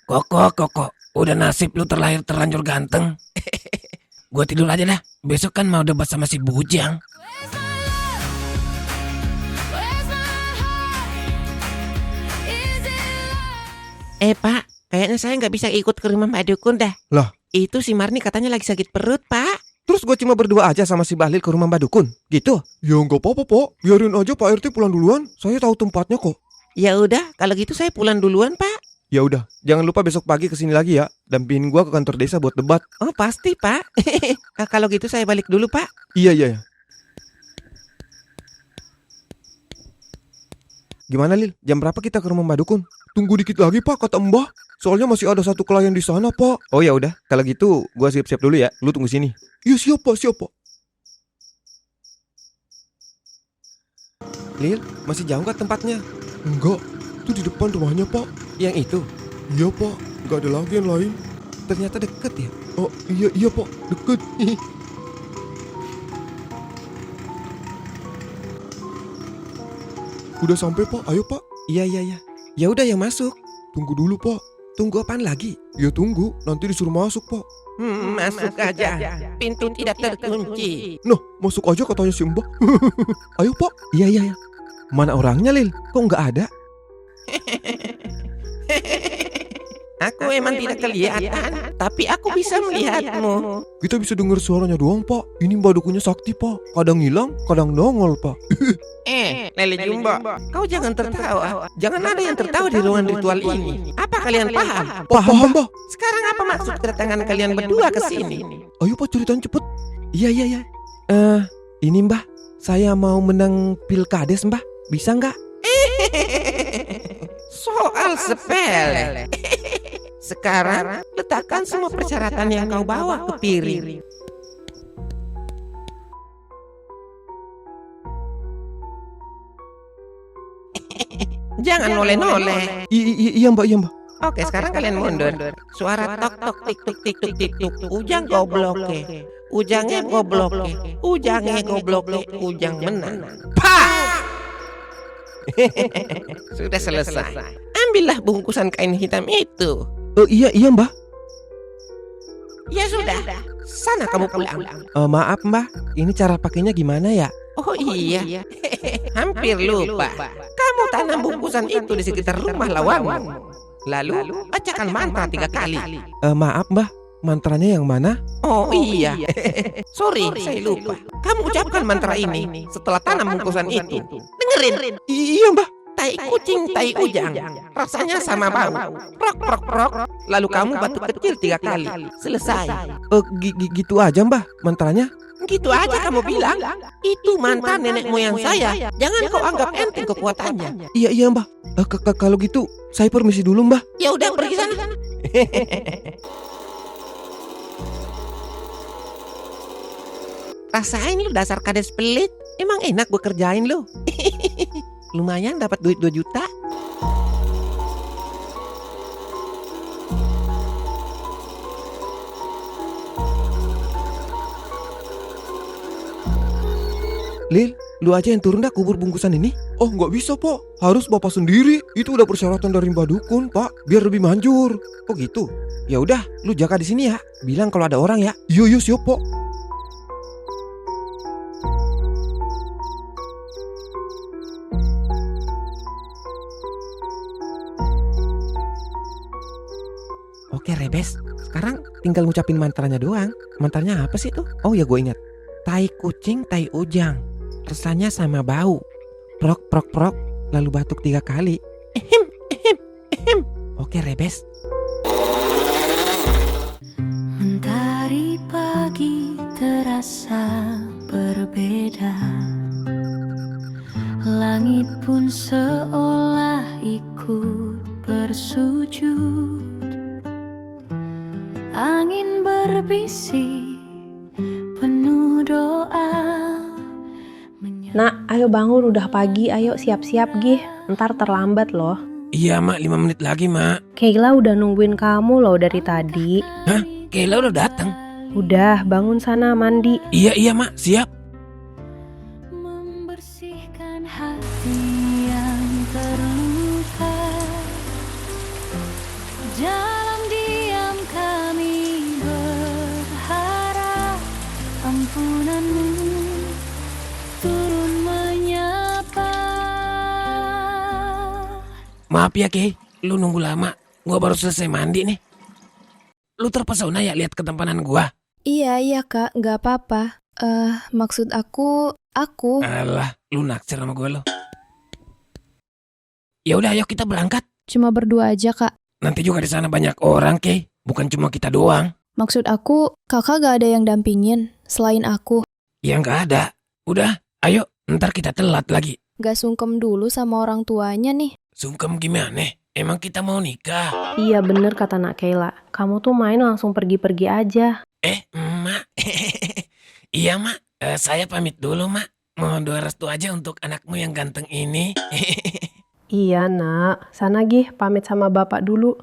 Koko, udah nasib lu terlanjur ganteng. Gua tidur aja dah. Besok kan mau debat sama si Bujang. Pak, kayaknya saya nggak bisa ikut ke rumah Mbak Dukun dah. Lah? Itu si Marni katanya lagi sakit perut, Pak. Terus gue cuma berdua aja sama si Bahlil ke rumah Mbak Dukun, gitu? Ya nggak apa-apa, Pak. Biarin aja Pak RT pulang duluan. Saya tahu tempatnya kok. Ya udah, kalau gitu saya pulang duluan, Pak. Ya udah, jangan lupa besok pagi kesini lagi ya. Dampingin gua ke kantor desa buat debat. Oh pasti, Pak. Kalau gitu saya balik dulu, Pak. Iya. Gimana Lil? Jam berapa kita ke rumah Mbak Dukun? Tunggu dikit lagi Pak, kata Mbah. Soalnya masih ada satu klien di sana Pak. Oh ya udah, kalau gitu gua siap-siap dulu ya. Lu tunggu sini. Iya siap Pak. Lil, masih jauh nggak tempatnya? Enggak, itu di depan rumahnya Pak. Yang itu? Iya Pak, nggak ada lagi yang lain. Ternyata deket ya? Oh iya Pak, deket. Udah sampai Pak, ayo Pak. Iya. Ya udah yang masuk. Tunggu dulu Pak. Tunggu apaan lagi? Ya tunggu, nanti disuruh masuk Pak. Masuk aja. Pintu tidak terkunci. Nah, masuk aja katanya si Mbah. Ayo Pak. Iya. Mana orangnya Lil? Kok nggak ada? Aku emang tidak kelihatan, tapi aku bisa melihatmu. Kita bisa dengar suaranya doang Pak. Ini Mbak Dukunnya sakti Pak. Kadang hilang, kadang nongol Pak. Lele Jumbo, kau jangan tertawa. Jangan ada yang tertawa di ruangan ritual ini. Apa kalian paham? Paham Mbak. Sekarang apa maksud kedatangan kalian berdua ke sini? Ayo Pak, ceritain cepet. Iya. Ini Mbah, saya mau menang pilkades Mbah. Bisa nggak? Soal sepele. Sekarang letakkan semua persyaratan yang kau bawa ke piring. Jangan noleh-noleh. Iya Mbak. Oke, sekarang kalian mundur. Suara tok tok tik tik tik tik tik tik. Ujang gobloke. Ujangnya gobloke. Ujangnya gobloke. Ujang menang. Pah! Sudah selesai. Ambillah bungkusan kain hitam itu. Iya Mbah. Ya sudah. Sana kamu pulang. Maaf Mbah, ini cara pakainya gimana ya? Oh iya. Hampir lupa. Kamu tanam bungkusan itu di sekitar rumah lawanmu. Lalu bacakan mantra 3 kali. Maaf Mbah, mantranya yang mana? Oh iya. Sorry, saya lupa. Kamu ucapkan mantra ini setelah tanam bungkusan itu. Dengerin. Iya Mbah. Tai kucing, tai ujang. Rasanya sama bau. Prok, prok, prok. Lalu kamu batuk kecil 3 kali. Selesai. Gitu aja Mbah mantranya? Gitu aja kamu bilang. Itu mantan nenek moyang saya. Jangan kau anggap enteng kekuatannya. Iya Mbah. Kalau gitu saya permisi dulu Mbah. Ya udah pergi sana. Rasain lu dasar kades pelit. Emang enak gue kerjain lu. Lumayan dapat duit 2 juta. Lil, lu aja yang turun dah kubur bungkusan ini. Oh nggak bisa Pak, harus Bapak sendiri. Itu udah persyaratan dari Mbak Dukun Pak, biar lebih manjur. Oh gitu. Ya udah, lu jaga di sini ya. Bilang kalau ada orang ya. Iya siap Pak. Oke Rebes, sekarang tinggal ngucapin mantranya doang. Mantranya apa sih tuh? Oh ya gue ingat. Tai kucing, tai ujang. Rasanya sama bau. Prok, prok, prok. Lalu batuk 3 kali. Ehem. Oke Rebes. Mentari pagi terasa berbeda. Langit pun seolah ikut bersujud. Angin berbisik penuh doa. Nak, ayo bangun, udah pagi, ayo siap-siap gih. Ntar terlambat loh. Iya Mak, 5 menit lagi Mak. Kayla udah nungguin kamu loh dari tadi. Hah? Kayla udah datang? Udah, bangun sana mandi. Iya Mak, siap. Membersihkan hati yang terluka. luka. Dalam diam kami berharap ampunanmu turun menyapa. Maaf ya, Kay. Lu nunggu lama. Gua baru selesai mandi nih. Lu terpesona ya lihat ketampanan gua? Iya Kak, nggak apa-apa. Maksud aku. Alah, lu naksir sama gua lo. Ya udah, ayo kita berangkat. Cuma berdua aja Kak. Nanti juga di sana banyak orang, Kay. Bukan cuma kita doang. Maksud aku, kakak gak ada yang dampingin selain aku. Ya nggak ada. Udah, ayo. Ntar kita telat lagi. Gak sungkem dulu sama orang tuanya nih. Sungkem gimana? Emang kita mau nikah? Iya bener kata Nak Kayla. Kamu tuh main langsung pergi-pergi aja. Mak. Iya, Mak. Saya pamit dulu, Mak. Mohon doa restu aja untuk anakmu yang ganteng ini. Iya Nak. Sana Gih, pamit sama bapak dulu.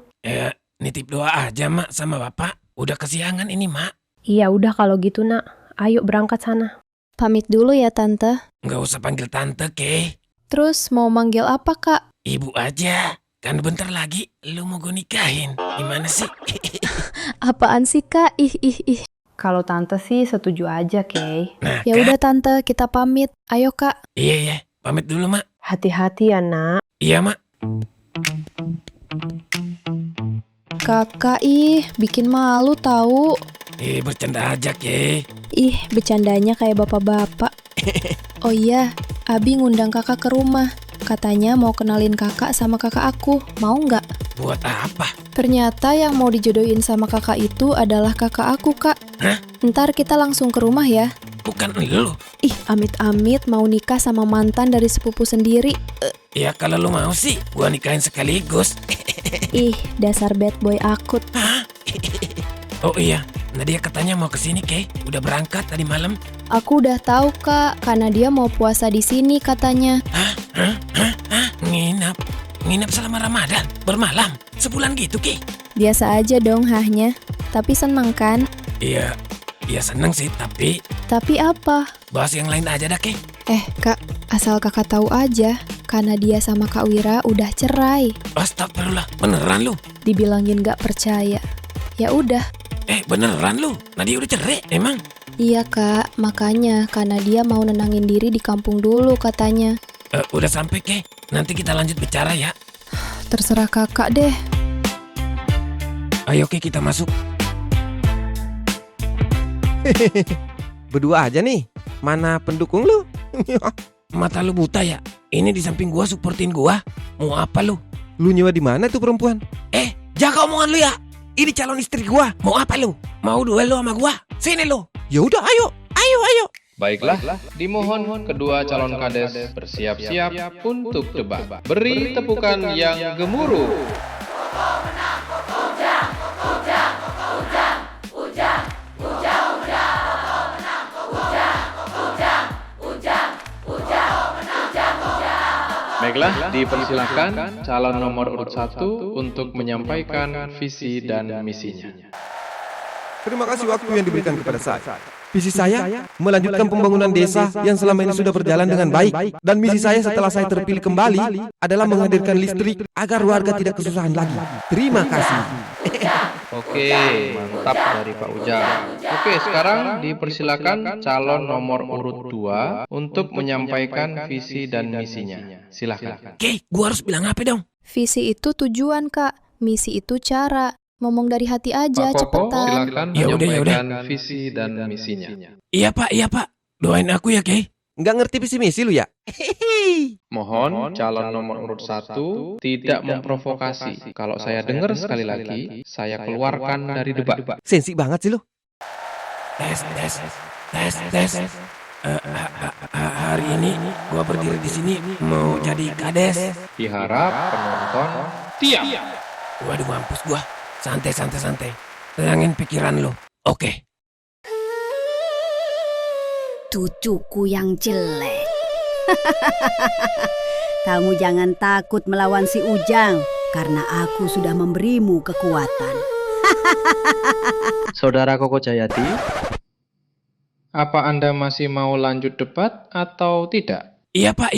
Nitip doa aja, Mak, sama Bapak. Udah kesiangan ini, Mak. Iya udah kalau gitu Nak. Ayo berangkat sana. Pamit dulu ya Tante. Nggak usah panggil Tante, Kay. Terus mau manggil apa Kak? Ibu aja. Kan bentar lagi lu mau gue nikahin. Gimana sih? Apaan sih Kak? Ih. Kalau Tante sih setuju aja, Kay. Nah, Ya udah Tante, kita pamit. Ayo Kak. Iya. Pamit dulu, Mak. Hati-hati ya Nak. Iya, Mak. Kakak bikin malu tahu. Bercanda aja, Kay. Bercandanya kayak bapak-bapak. Oh iya, Abi ngundang kakak ke rumah. Katanya mau kenalin kakak sama kakak aku. Mau nggak? Buat apa? Ternyata yang mau dijodohin sama kakak itu adalah kakak aku, Kak. Hah? Ntar kita langsung ke rumah ya. Bukan lu. Amit-amit mau nikah sama mantan dari sepupu sendiri. Ya kalau lu mau sih, gua nikahin sekaligus. Dasar bad boy akut. Oh iya, Nadia katanya mau kesini, Kay. Udah berangkat tadi malam. Aku udah tahu, Kak, karena dia mau puasa di sini katanya. Hah? Nginap selama Ramadan? Bermalam? Sebulan gitu, Ki? Biasa aja dong hahnya. Tapi seneng kan? Iya seneng sih, tapi... Tapi apa? Bahas yang lain aja dah, Ki. Kak, asal kakak tahu aja, karena dia sama Kak Wira udah cerai. Astagfirullah, beneran lu? Dibilangin gak percaya. Ya udah. Beneran lu? Nadia udah cerai, emang? Iya Kak, makanya karena dia mau nenangin diri di kampung dulu katanya. Udah sampai, Kay. Nanti kita lanjut bicara ya. Terserah kakak deh. Ayo, Kay, kita masuk. Berdua aja nih. Mana pendukung lu? Mata lu buta ya? Ini di samping gua supportin gua. Mau apa lu? Lu nyewa di mana tuh perempuan? Jaga omongan lu ya. Ini calon istri gua. Mau apa lu? Mau duel lu sama gua? Sini lu. Ya udah, ayo. Baiklah, dimohon kedua calon kades bersiap-siap untuk debat. Beri tepukan yang gemuruh. Baiklah, dipersilakan calon nomor urut 1 untuk menyampaikan visi dan misinya. Terima kasih waktu yang diberikan kepada saya. Visi saya melanjutkan pembangunan desa yang selama ini sudah berjalan dengan baik. Dan misi saya setelah saya terpilih kembali adalah menghadirkan listrik agar warga tidak kesusahan lagi. Terima kasih. Oke, mantap dari Pak Ujang. Oke, sekarang dipersilakan calon nomor urut 2 untuk menyampaikan visi dan misinya. Silakan. Oke, gua harus bilang apa dong? Visi itu tujuan Kak, misi itu cara. Ngomong dari hati aja, Pak Koko, cepetan. silakan menyampaikan visi dan misinya. Iya Pak. Doain aku ya, Kay. Nggak ngerti visi misi lu ya? Mohon calon nomor urut 1 tidak memprovokasi. Kalau saya dengar sekali lagi, saya keluarkan dari debat. Sensi banget sih lu. Tes. Hari ini gua berdiri di sini mau jadi kades. Diharap penonton diam. Waduh, mampus gua. Santai. Tenangin pikiran lo. Oke. Cucuku yang jelek. Kamu jangan takut melawan si Ujang, karena aku sudah memberimu kekuatan. Saudara Koko Jayati, apa Anda masih mau lanjut debat atau tidak? Iya Pak.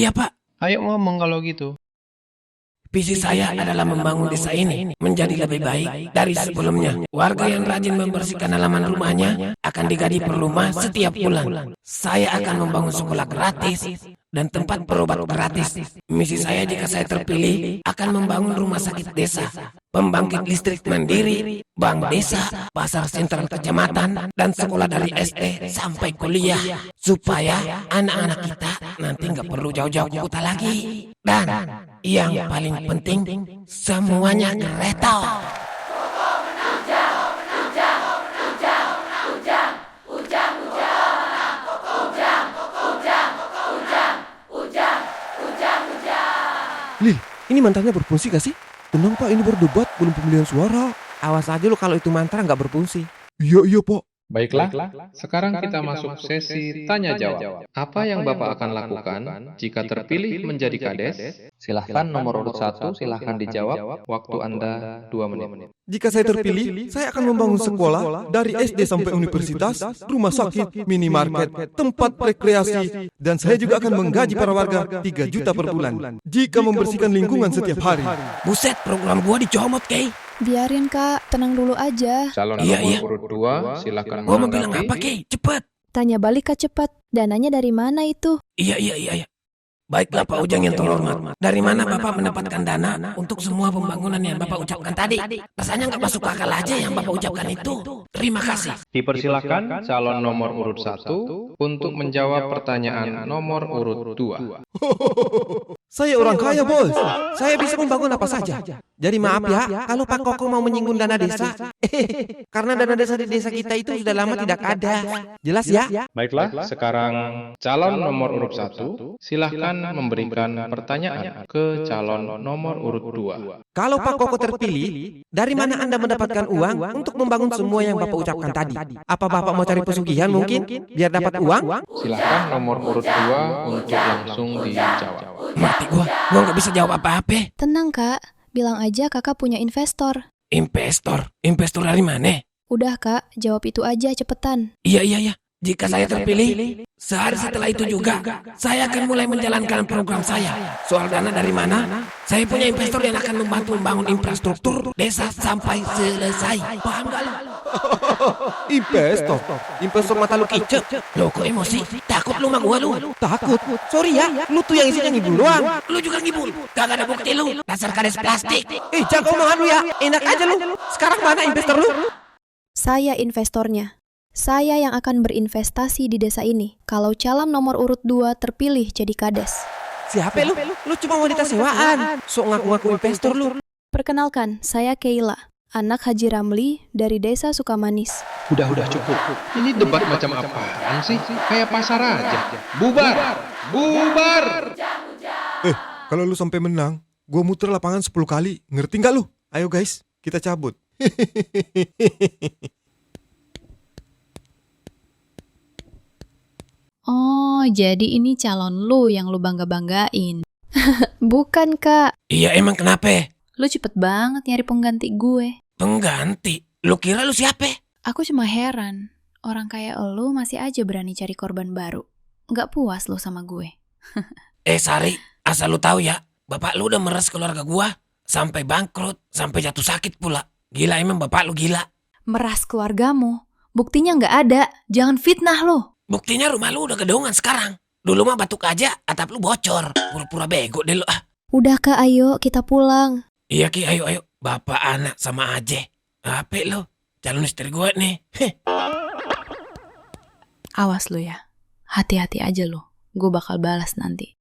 Ayo ngomong kalau gitu. Visi saya adalah membangun desa ini menjadi lebih baik dari sebelumnya. Warga yang rajin membersihkan halaman rumahnya akan digaji per rumah setiap bulan. Saya akan membangun sekolah gratis dan tempat berobat gratis. Misi saya jika saya terpilih akan membangun rumah sakit desa, pembangkit listrik mandiri, bank desa, pasar sentral kecamatan, dan sekolah dari SD sampai kuliah. Supaya anak-anak kita nanti nggak perlu jauh-jauh ke kota lagi. Dan yang paling penting, semuanya gratis. Lil, ini mantranya berfungsi gak sih? Tenang Pak, ini berdebat, belum pemilihan suara. Awas aja lu kalau itu mantra nggak berfungsi. Iya Pak. Baiklah, sekarang kita masuk sesi tanya jawab. Apa yang Bapak akan lakukan jika terpilih menjadi kades? Silahkan nomor urut 1, silahkan dijawab. Waktu Anda 2 menit. Jika saya terpilih, saya akan membangun sekolah dari SD sampai universitas, rumah sakit, minimarket, tempat rekreasi, dan saya juga akan menggaji para warga 3 juta per bulan jika membersihkan lingkungan setiap hari. Buset, program gua dicomot, Kay. Biarin Kak, tenang dulu aja. Calon nomor urut 2, silakan Gua mau bilang menanggapi. apa, Kay? Cepet. Tanya balik Kak cepat. Dananya dari mana itu? Iya. Baiklah Pak Ujang yang terhormat. Dari mana Bapak mendapatkan dana untuk semua pembangunan yang Bapak ucapkan tadi? Rasanya nggak masuk akal aja yang Bapak ucapkan itu. Terima kasih. Dipersilakan calon nomor urut 1 untuk menjawab pertanyaan nomor urut 2. Saya orang kaya, Bos. Saya bisa membangun apa saja. Jadi maaf ya, kalau Pak Koko mau menyinggung dana desa. Karena dana desa di desa kita itu sudah lama tidak ada. Jelas ya? Baiklah, sekarang calon nomor urut 1, silahkan memberikan pertanyaan ke calon nomor urut 2. Kalau Pak Koko terpilih, dari mana Anda mendapatkan uang untuk membangun semua yang Bapak ucapkan tadi? Apa Bapak mau cari pesugihan mungkin, biar dapat uang? Silahkan nomor urut 2 untuk langsung dijawab. Mati gua nggak bisa jawab apa-apa. Tenang Kak, bilang aja Kakak punya investor. Investor? Investor dari mana? Udah Kak, jawab itu aja cepetan. Iya. Jika saya terpilih, sehari setelah itu juga, saya akan mulai menjalankan program saya. Soal dana dari mana? Saya punya investor yang akan membantu membangun infrastruktur desa sampai selesai. Paham gak lu? Investor mata lu kicep. Lo kok emosi? Takut lu sama gua lu? Takut? Sorry ya, lu tuh yang isinya ngibul doang. Lu juga ngibul? Kagak ada bukti lu. Dasar kades plastik. Jaga omongan lu ya, enak aja lu. Sekarang mana investor lu? Saya investornya. Saya yang akan berinvestasi di desa ini kalau calon nomor urut 2 terpilih jadi kades. Siapa lu? Lu cuma wanita sewaan. Sok ngaku-ngaku investor lu. Perkenalkan, saya Keila, anak Haji Ramli dari desa Sukamanis. Udah cukup. Ini debat macam apaan sih? Kayak pasar aja. Bubar! Kalau lu sampai menang, gua muter lapangan 10 kali. Ngerti nggak lu? Ayo guys, kita cabut. Oh, jadi ini calon lu yang lu bangga-banggain. Bukan Kak. Iya, emang kenapa? Lu cepet banget nyari pengganti gue. Pengganti? Lu kira lu siapa? Aku cuma heran, orang kayak lu masih aja berani cari korban baru. Nggak puas lu sama gue. Sari, asal lu tahu ya, bapak lu udah meres keluarga gua. Sampai bangkrut, sampai jatuh sakit pula. Gila emang bapak lu gila. Meras keluargamu? Buktinya nggak ada, jangan fitnah lu. Buktinya rumah lu udah gedongan sekarang. Dulu mah batuk aja, atap lu bocor. Pura-pura bego deh lu ah. Udah Kak, ayo kita pulang. Iya Ki, ayo. Bapak anak sama aja. Apa lu? Calon istri gue nih. Awas lu ya. Hati-hati aja lu. Gue bakal balas nanti.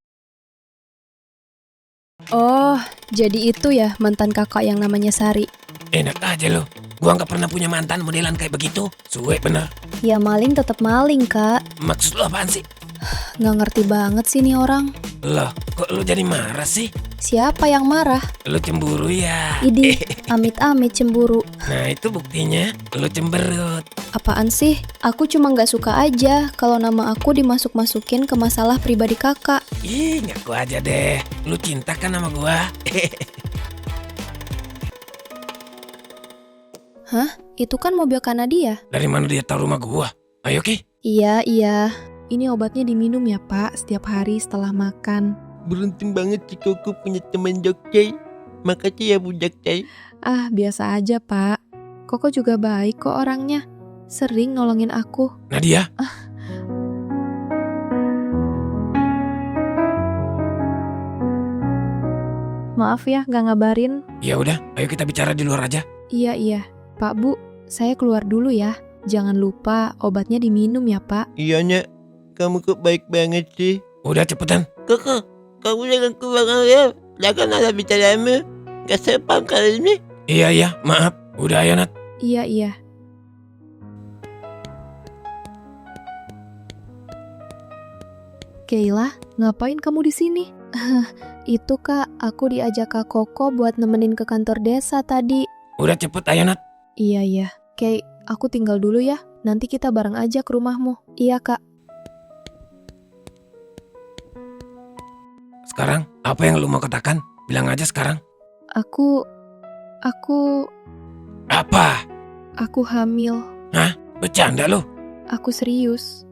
Oh, jadi itu ya mantan kakak yang namanya Sari. Enak aja lu. Gua nggak pernah punya mantan modelan kayak begitu. Suwe bener. Ya maling tetap maling Kak. Maksud lu apaan sih? Nggak ngerti banget sih nih orang. Loh, kok lu jadi marah sih? Siapa yang marah? Lu cemburu ya? Idih, amit-amit cemburu. Nah itu buktinya lu cemberut. Apaan sih? Aku cuma nggak suka aja kalau nama aku dimasuk-masukin ke masalah pribadi kakak. Ih, ngaku aja deh. Lu cinta kan sama gua? Hah? Itu kan mobil Kanadia. Dari mana dia tahu rumah gua? Ayo Ki. Iya. Ini obatnya diminum ya Pak, setiap hari setelah makan. Beruntung banget si Koko punya teman dokter. Makasih ya Bujang Cai. Ah, biasa aja, Pak. Koko juga baik kok orangnya. Sering nolongin aku. Nadia. Maaf ya, gak ngabarin. Ya udah, ayo kita bicara di luar aja. Iya. Pak Bu, saya keluar dulu ya. Jangan lupa obatnya diminum ya, Pak. Iya, Nya. Kamu kok baik banget sih. Udah cepetan. Koko, kamu jangan keluar ya. Jangan ada bicaramu. Gak sepam kali ini. Iya, maaf. Udah ayo, Nat. Iya. Keila, ngapain kamu di sini? Itu Kak, aku diajak Kak Koko buat nemenin ke kantor desa tadi. Udah cepet ayo, Nat. Iya. Kay, aku tinggal dulu ya. Nanti kita bareng aja ke rumahmu. Iya, Kak. Sekarang, apa yang lu mau katakan? Bilang aja sekarang. Aku... Apa? Aku hamil. Hah? Bercanda lu? Aku serius.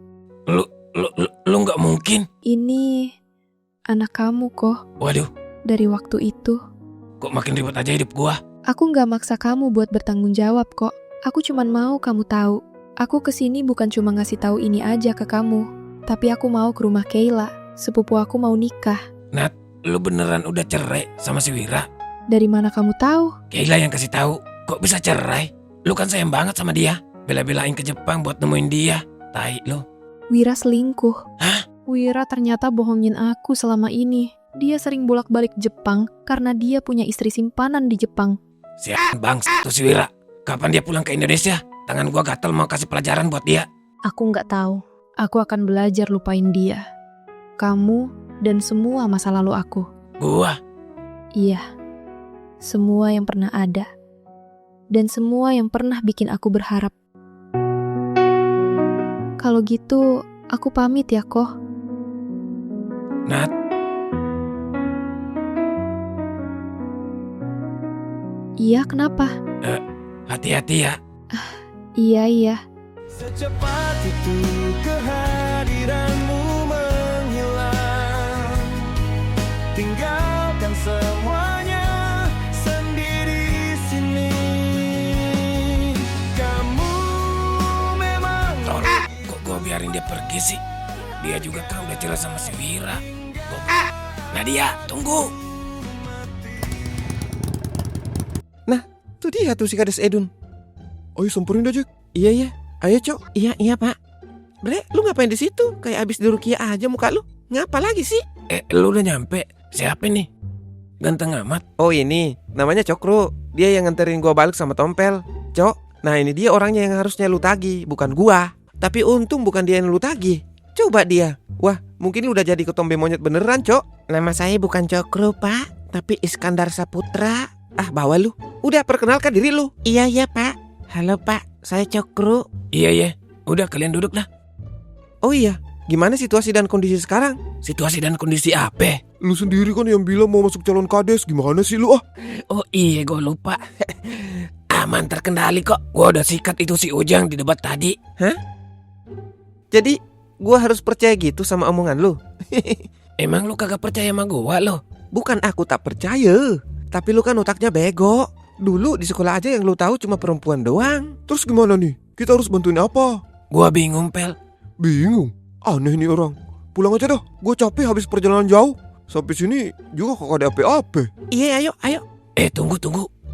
Lu nggak mungkin. Ini anak kamu kok. Waduh. Dari waktu itu. Kok makin ribet aja hidup gua? Aku nggak maksa kamu buat bertanggung jawab kok. Aku cuman mau kamu tahu. Aku kesini bukan cuma ngasih tahu ini aja ke kamu. Tapi aku mau ke rumah Keila. Sepupu aku mau nikah. Nat, lu beneran udah cerai sama si Wira? Dari mana kamu tahu? Keila yang kasih tahu. Kok bisa cerai? Lu kan sayang banget sama dia. Bela-belain ke Jepang buat nemuin dia. Tai lu. Wira selingkuh. Hah? Wira ternyata bohongin aku selama ini. Dia sering bolak-balik Jepang karena dia punya istri simpanan di Jepang. Siap bang, tuh si Wira. Kapan dia pulang ke Indonesia? Tangan gua gatel mau kasih pelajaran buat dia. Aku nggak tahu. Aku akan belajar lupain dia. Kamu dan semua masa lalu aku. Gua? Iya. Semua yang pernah ada. Dan semua yang pernah bikin aku berharap. Kalau gitu, aku pamit ya, Koh. Nat. Iya, kenapa? Hati-hati ya. Iya. Secepat itu kehadiranmu menghilang. Tinggalkan semuanya sendiri sini. Kamu memang Kok gua biarin dia pergi sih? Dia juga kan udah cerai sama si Wira. Nadia, tunggu. Nah, tuh dia tuh si Kades Edun. Ayo samperin dah, Jack. Iya. Ayo, Cok. Iya, Pak. Bre, lu ngapain di situ? Kayak abis dirukiah aja muka lu. Ngapa lagi sih? Lu udah nyampe. Siapa nih? Ganteng amat. Oh, ini. Namanya Cokro. Dia yang nganterin gua balik sama Tompel. Cok, nah ini dia orangnya yang harusnya lu tagih, bukan gua. Tapi untung bukan dia yang lu tagih. Coba dia. Wah, mungkin lu udah jadi ketombe monyet beneran, Cok. Nama saya bukan Cokro, Pak. Tapi Iskandar Saputra. Ah, bawa lu. Udah, perkenalkan diri lu. Iya, Pak. Halo, Pak. Saya Cokro. Iya. Udah, kalian duduk lah. Oh iya, gimana situasi dan kondisi sekarang? Situasi dan kondisi apa? Lu sendiri kan yang bilang mau masuk calon kades. Gimana sih lu ah? Oh iya, gue lupa. Aman, terkendali kok. Gue udah sikat itu si Ujang di debat tadi. Hah? Jadi gue harus percaya gitu sama omongan lu? Emang lu kagak percaya sama gue lo? Bukan aku tak percaya, tapi lu kan otaknya bego. Dulu di sekolah aja yang lu tahu cuma perempuan doang. Terus gimana nih? Kita harus bantuin apa? Gua bingung, Pel. Bingung? Aneh nih orang. Pulang aja dah. Gue capek habis perjalanan jauh. Sampai sini juga kagak ada apa-apa. Iya, ayo. Tunggu.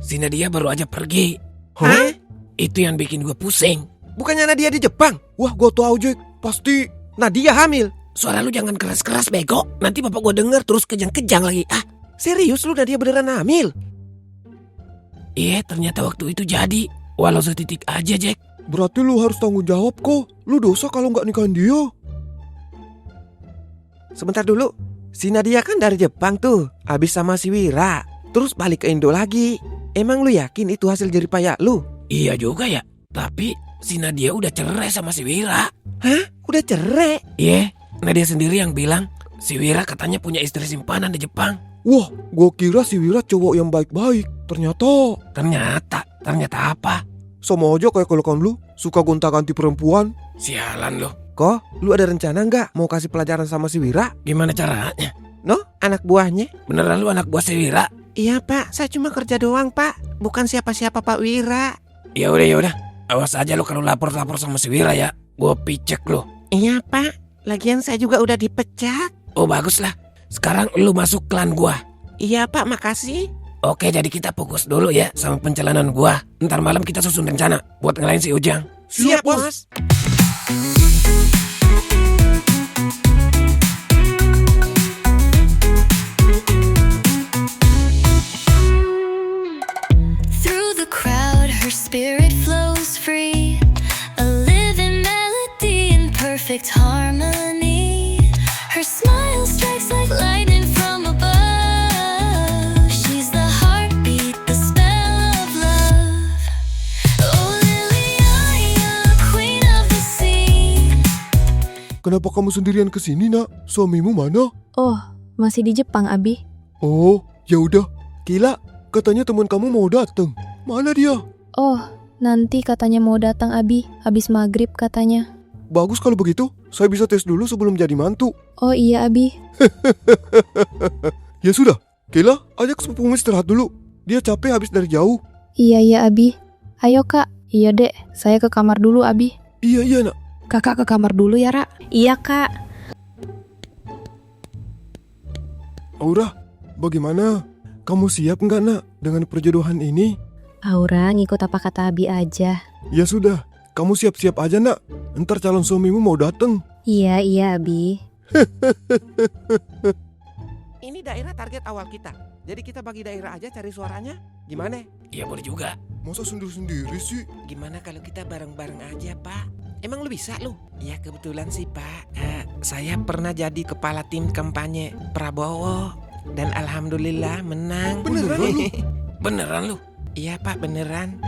Si Nadia baru aja pergi. Hah? Itu yang bikin gue pusing. Bukannya Nadia di Jepang? Wah, gue tahu, Jack. Pasti Nadia hamil. Suara lu jangan keras-keras, bego. Nanti bapak gue denger terus kejang-kejang lagi. Serius lu Nadia beneran hamil? Iya, ternyata waktu itu jadi. Walau setitik aja, Jack. Berarti lu harus tanggung jawab kok. Lu dosa kalau nggak nikahin dia. Sebentar dulu. Si Nadia kan dari Jepang tuh. Habis sama si Wira. Terus balik ke Indo lagi. Emang lu yakin itu hasil jeripaya lu? Iya juga ya. Tapi si Nadia udah cerai sama si Wira. Hah? Udah cerai? Iya, Nadia sendiri yang bilang. Si Wira katanya punya istri simpanan di Jepang. Wah, gue kira si Wira cowok yang baik-baik. Ternyata apa? Sama aja kayak kelokan lu, suka gonta-ganti perempuan. Sialan lo. Kok, lu ada rencana nggak mau kasih pelajaran sama si Wira? Gimana caranya? No, anak buahnya. Beneran lu anak buah si Wira? Iya Pak, saya cuma kerja doang Pak. Bukan siapa-siapa Pak Wira. Ya udah. Awas aja lo kalau lapor sama si Wira ya. Gue picek lo. Iya Pak, lagian saya juga udah dipecat. Oh bagus lah. Sekarang lu masuk klan gua. Iya Pak, makasih. Oke, jadi kita fokus dulu ya sama pencalonan gua. Ntar malam kita susun rencana buat ngelain si Ujang. Siap bos. Through the crowd, her spirit flows free, a living melody in perfect harmony. Her smile strikes like lightning from above. She's the heartbeat, the spell of love. Oh Lilia, queen of the sea. Kenapa kamu sendirian kesini nak? Suamimu mana? Oh, masih di Jepang, Abi. Oh, ya udah. Kila, katanya teman kamu mau datang. Mana dia? Oh, nanti katanya mau datang Abi, habis maghrib katanya. Bagus kalau begitu. Saya bisa tes dulu sebelum jadi mantu. Oh iya Abi. Ya sudah, Kila, ajak sepupumu istirahat dulu. Dia capek habis dari jauh. Iya Abi. Ayo Kak. Iya Dek, saya ke kamar dulu Abi. Iya nak. Kakak ke kamar dulu ya Ra. Iya Kak. Aura, bagaimana? Kamu siap nggak nak dengan perjodohan ini? Aura ngikut apa kata Abi aja. Ya sudah, kamu siap-siap aja nak. Ntar calon suamimu mau datang. Iya Abi. Ini daerah target awal kita. Jadi kita bagi daerah aja cari suaranya. Gimana? Iya boleh juga. Masa sendiri-sendiri sih? Gimana kalau kita bareng-bareng aja Pak? Emang lu bisa lu? Ya kebetulan sih Pak. Saya pernah jadi kepala tim kampanye Prabowo. Dan alhamdulillah menang. Beneran lu? Beneran lu? Iya Pak, beneran.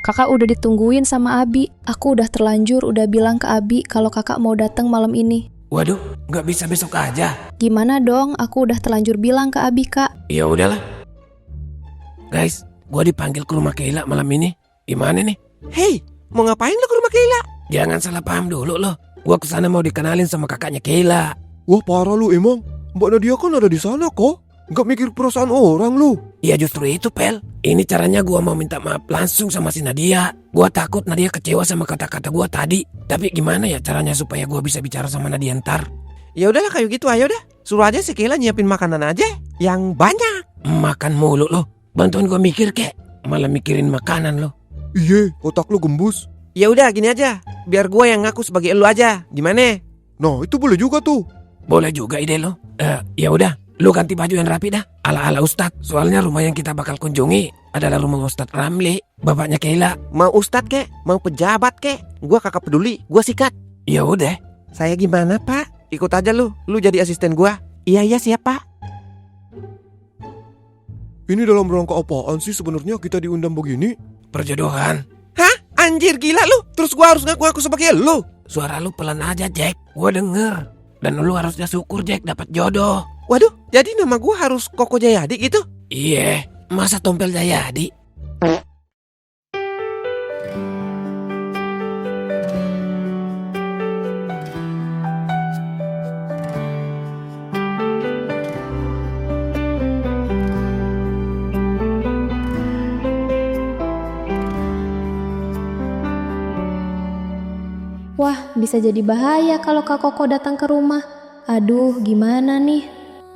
Kakak udah ditungguin sama Abi. Aku udah terlanjur udah bilang ke Abi kalau kakak mau datang malam ini. Waduh, nggak bisa besok aja. Gimana dong? Aku udah terlanjur bilang ke Abi Kak. Ya udahlah. Guys, gua dipanggil ke rumah Keila malam ini. Gimana nih? Hei, mau ngapain lu ke rumah Keila? Jangan salah paham dulu loh. Gua kesana mau dikenalin sama kakaknya Keila. Wah parah lu emang. Mbak Nadia kan ada di sana kok. Nggak mikir perasaan orang lu. Ya justru itu Pel. Ini caranya gua mau minta maaf langsung sama si Nadia. Gua takut Nadia kecewa sama kata-kata gua tadi. Tapi gimana ya caranya supaya gua bisa bicara sama Nadia ntar? Ya udahlah kayak gitu ayo dah. Suruh aja si Keila nyiapin makanan aja yang banyak. Makan mulu lo. Bantuin gua mikir kek. Malah mikirin makanan lo. Iya, otak lu gembus. Ya udah gini aja. Biar gua yang ngaku sebagai elu aja. Gimana? Nah, itu boleh juga tuh. Boleh juga ide lo. Ya udah, lu ganti baju yang rapi dah. Ala-ala Ustadz. Soalnya rumah yang kita bakal kunjungi adalah rumah Ustadz Ramli, bapaknya Keila. Mau Ustadz kek, mau pejabat kek, gua kakak peduli, gua sikat. Ya udah. Saya gimana Pak? Ikut aja lu jadi asisten gua. Iya siap Pak. Ini dalam rangka apaan sih sebenarnya kita diundang begini? Perjodohan. Hah? Anjir gila lu. Terus gua harus ngaku sebagai lu. Suara lu pelan aja Jack, gua denger. Dan lu harusnya syukur Jack dapat jodoh. Waduh, jadi nama gua harus Koko Jayadi gitu? Iya, masa Tompel Jayadi? Wah, bisa jadi bahaya kalau Kak Koko datang ke rumah. Aduh, gimana nih?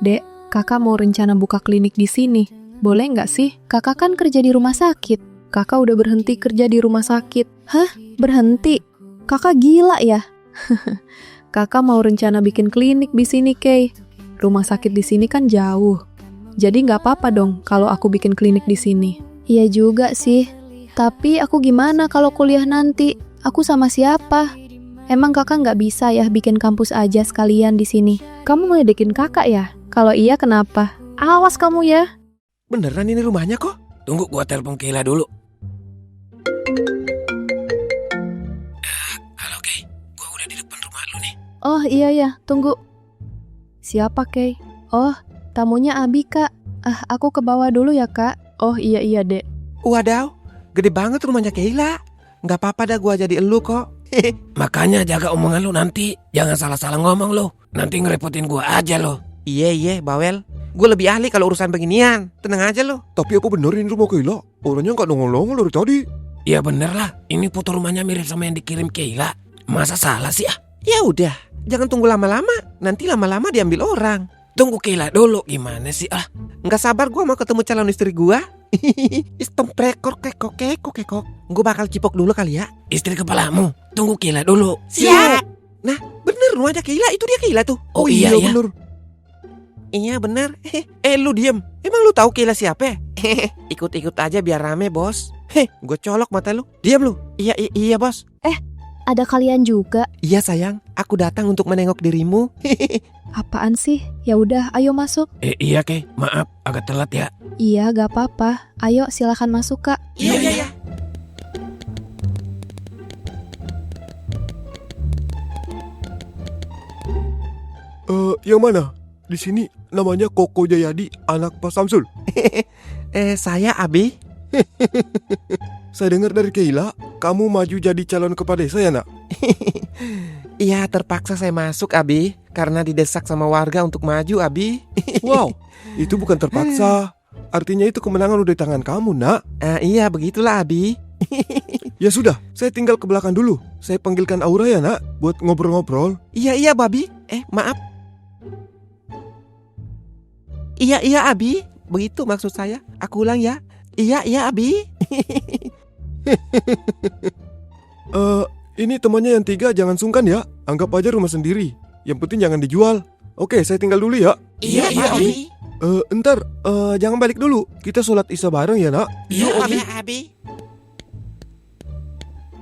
Dek, kakak mau rencana buka klinik di sini. Boleh nggak sih? Kakak kan kerja di rumah sakit. Kakak udah berhenti kerja di rumah sakit. Hah? Berhenti? Kakak gila ya? Kakak mau rencana bikin klinik di sini, Kay. Rumah sakit di sini kan jauh. Jadi nggak apa-apa dong kalau aku bikin klinik di sini. Iya juga sih. Tapi aku gimana kalau kuliah nanti? Aku sama siapa? Emang kakak nggak bisa ya bikin kampus aja sekalian di sini? Kamu ngeledekin kakak ya? Kalau iya kenapa? Awas kamu ya. Beneran ini rumahnya kok? Tunggu gua telepon Keila dulu. Halo Kay, gua udah di depan rumah lu nih. Oh iya, tunggu. Siapa Kay? Oh, tamunya Abi Kak. Aku ke bawah dulu ya Kak. Oh iya Dek. Wadaw, gede banget rumahnya Keila. Nggak apa-apa dah gua jadi elu kok. Makanya jaga omongan lu nanti. Jangan salah-salah ngomong lu. Nanti ngerepotin gua aja lo. Iya, bawel. Gue lebih ahli kalau urusan beginian. Tenang aja lu. Tapi apa bener ini rumah Keila? Orangnya nggak nongol-nongol dari tadi. Ya bener lah, ini foto rumahnya mirip sama yang dikirim Keila. Masa salah sih ah? Ya udah, jangan tunggu lama-lama. Nanti lama-lama diambil orang. Tunggu Keila dulu, gimana sih ah? Nggak sabar gue mau ketemu calon istri gue. Istem prekor kekok. Gue bakal cipok dulu kali ya. Istri kepalamu, tunggu Keila dulu. Siap. Nah, bener rumahnya Keila, itu dia Keila tuh. Oh iya ya. Bener. Iya bener. Lu diem. Emang lu tahu Keila siapa? Ikut-ikut aja biar rame bos. Gue colok mata lu. Diam lu. Iya bos. Ada kalian juga? Iya sayang, aku datang untuk menengok dirimu. Apaan sih? Ya udah, ayo masuk. Iya Kay, maaf agak telat ya. Iya, gak apa-apa. Ayo silakan masuk Kak. Iya. Yang mana? Di sini namanya Koko Jayadi, anak Pak Samsul. Saya Abi. Saya dengar dari Keila, kamu maju jadi calon kepala desa ya nak? Iya, terpaksa saya masuk Abi, karena didesak sama warga untuk maju Abi. Wow, itu bukan terpaksa. Artinya itu kemenangan udah di tangan kamu nak. Iya, begitulah Abi. Ya sudah, saya tinggal ke belakang dulu. Saya panggilkan Aura ya nak, buat ngobrol-ngobrol. Iya Babi. Maaf. Iya Abi, begitu maksud saya. Aku ulang ya. Iya Abi. Ini temannya yang 3 jangan sungkan ya. Anggap aja rumah sendiri. Yang penting jangan dijual. Oke, saya tinggal dulu ya. Iya Abi. Entar, jangan balik dulu. Kita sholat isya bareng ya nak. Iya Abi.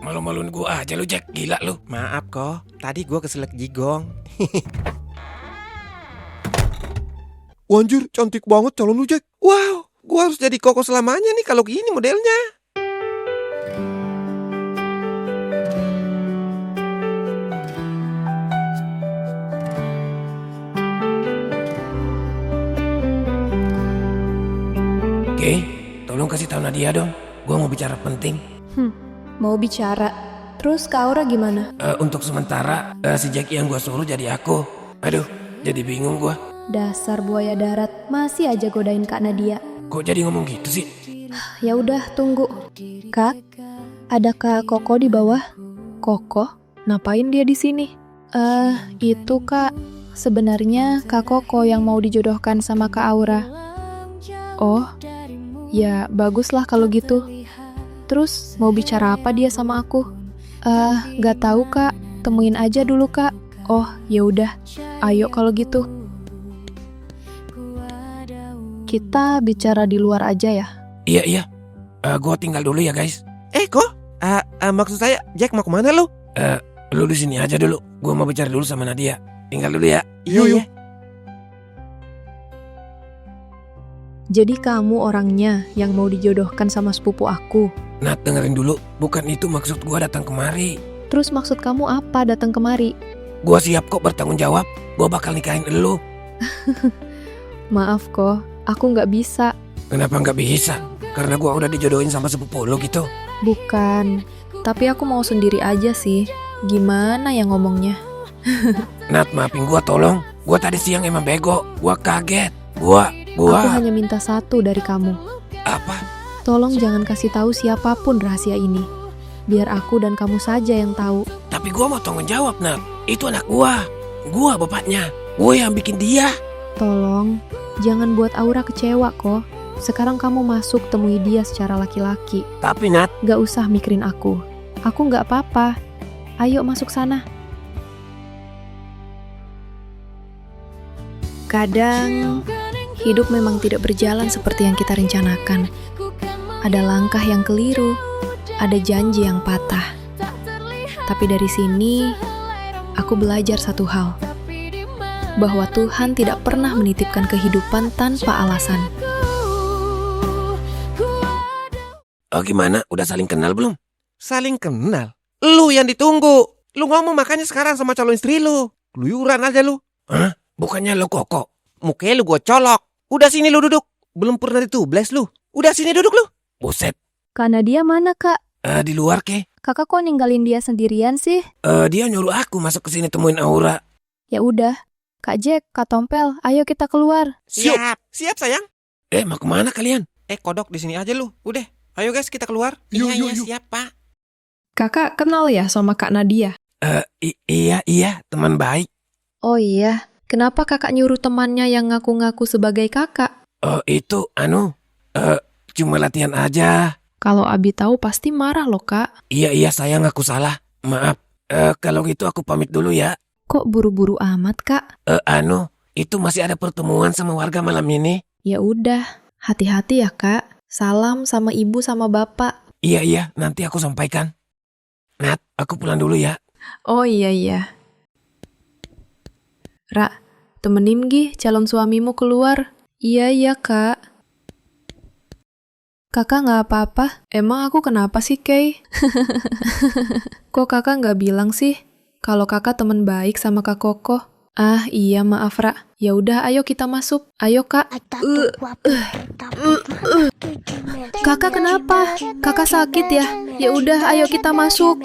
Malu-maluin gua aja lu Jack, gila lu. Maaf kok, tadi gua keselak jigong. Wanjir, cantik banget calon lu Jack. Wow, gua harus jadi Koko selamanya nih kalau gini modelnya. Oke, tolong kasih tahu Nadia dong. Gua mau bicara penting. Mau bicara. Terus Kak Aura gimana? Untuk sementara si Jackie yang gua suruh jadi aku. Aduh, jadi bingung gua. Dasar buaya darat, masih aja godain Kak Nadia. Kok jadi ngomong gitu sih? Ya udah, tunggu. Kak, ada Kak Koko di bawah. Koko? Ngapain dia di sini? Itu Kak. Sebenarnya Kak Koko yang mau dijodohkan sama Kak Aura. Oh, ya baguslah kalau gitu. Terus mau bicara apa dia sama aku? Gak tahu Kak. Temuin aja dulu Kak. Oh, ya udah. Ayo kalau gitu. Kita bicara di luar aja ya. Iya. Gua tinggal dulu ya guys. Kok? Maksud saya Jack mau kemana lu? Lu di sini aja dulu. Gua mau bicara dulu sama Nadia. Tinggal dulu ya. Iya. Jadi kamu orangnya yang mau dijodohkan sama sepupu aku. Nat, dengerin dulu. Bukan itu maksud gua datang kemari. Terus maksud kamu apa datang kemari? Gua siap kok bertanggung jawab. Gua bakal nikahin elu. Maaf kok, aku nggak bisa. Kenapa nggak bisa? Karena gua udah dijodohin sama sepupu lu gitu. Bukan, tapi aku mau sendiri aja sih. Gimana ya ngomongnya? Nat, maafin gua tolong. Gua tadi siang emang bego. Gua kaget. Aku hanya minta satu dari kamu. Apa? Tolong jangan kasih tahu siapapun rahasia ini. Biar aku dan kamu saja yang tahu. Tapi gua mau tanggung jawab, Nat. Itu anak gua. Gua bapaknya. Gua yang bikin dia. Tolong, jangan buat Aura kecewa kok. Sekarang kamu masuk temui dia secara laki-laki. Tapi Nat, gak usah mikirin aku. Aku gak apa-apa. Ayo masuk sana. Kadang, hidup memang tidak berjalan seperti yang kita rencanakan. Ada langkah yang keliru, ada janji yang patah. Tapi dari sini, aku belajar satu hal. Bahwa Tuhan tidak pernah menitipkan kehidupan tanpa alasan. Oh gimana? Udah saling kenal belum? Saling kenal? Lu yang ditunggu. Lu ngomong makanya sekarang sama calon istri lu. Keluyuran aja lu. Hah? Bukannya lo Koko? Mukanya lu gua colok. Udah sini lu duduk. Belum pernah ditubles lu. Udah sini duduk lu. Buset. Kak Nadia mana Kak? Di luar ke? Kakak kok ninggalin dia sendirian sih? Dia nyuruh aku masuk ke sini temuin Aura. Ya udah, Kak Jack, Kak Tompel, ayo kita keluar. Siap sayang. Mau kemana kalian? Kodok di sini aja lu. Udah, ayo guys kita keluar. Yuk. Siap Pak. Kakak kenal ya sama Kak Nadia? Iya, teman baik. Oh iya, kenapa kakak nyuruh temannya yang ngaku-ngaku sebagai kakak? Itu, cuma latihan aja. Kalau Abi tahu pasti marah loh, Kak. Iya, sayang aku salah. Maaf. Kalau gitu aku pamit dulu ya. Kok buru-buru amat, Kak? Itu masih ada pertemuan sama warga malam ini. Ya udah, hati-hati ya, Kak. Salam sama ibu sama bapak. Iya, nanti aku sampaikan. Nat, aku pulang dulu ya. Oh iya. Ra, temenin Gi calon suamimu keluar. Iya, Kak. Kakak nggak apa-apa? Emang aku kenapa sih, Kay? Kok kakak nggak bilang sih kalau kakak teman baik sama Kak Koko? Ah, iya maaf, Ra. Ya udah, ayo kita masuk. Ayo, Kak. Kakak kenapa? Kakak sakit ya? Ya udah, ayo kita masuk.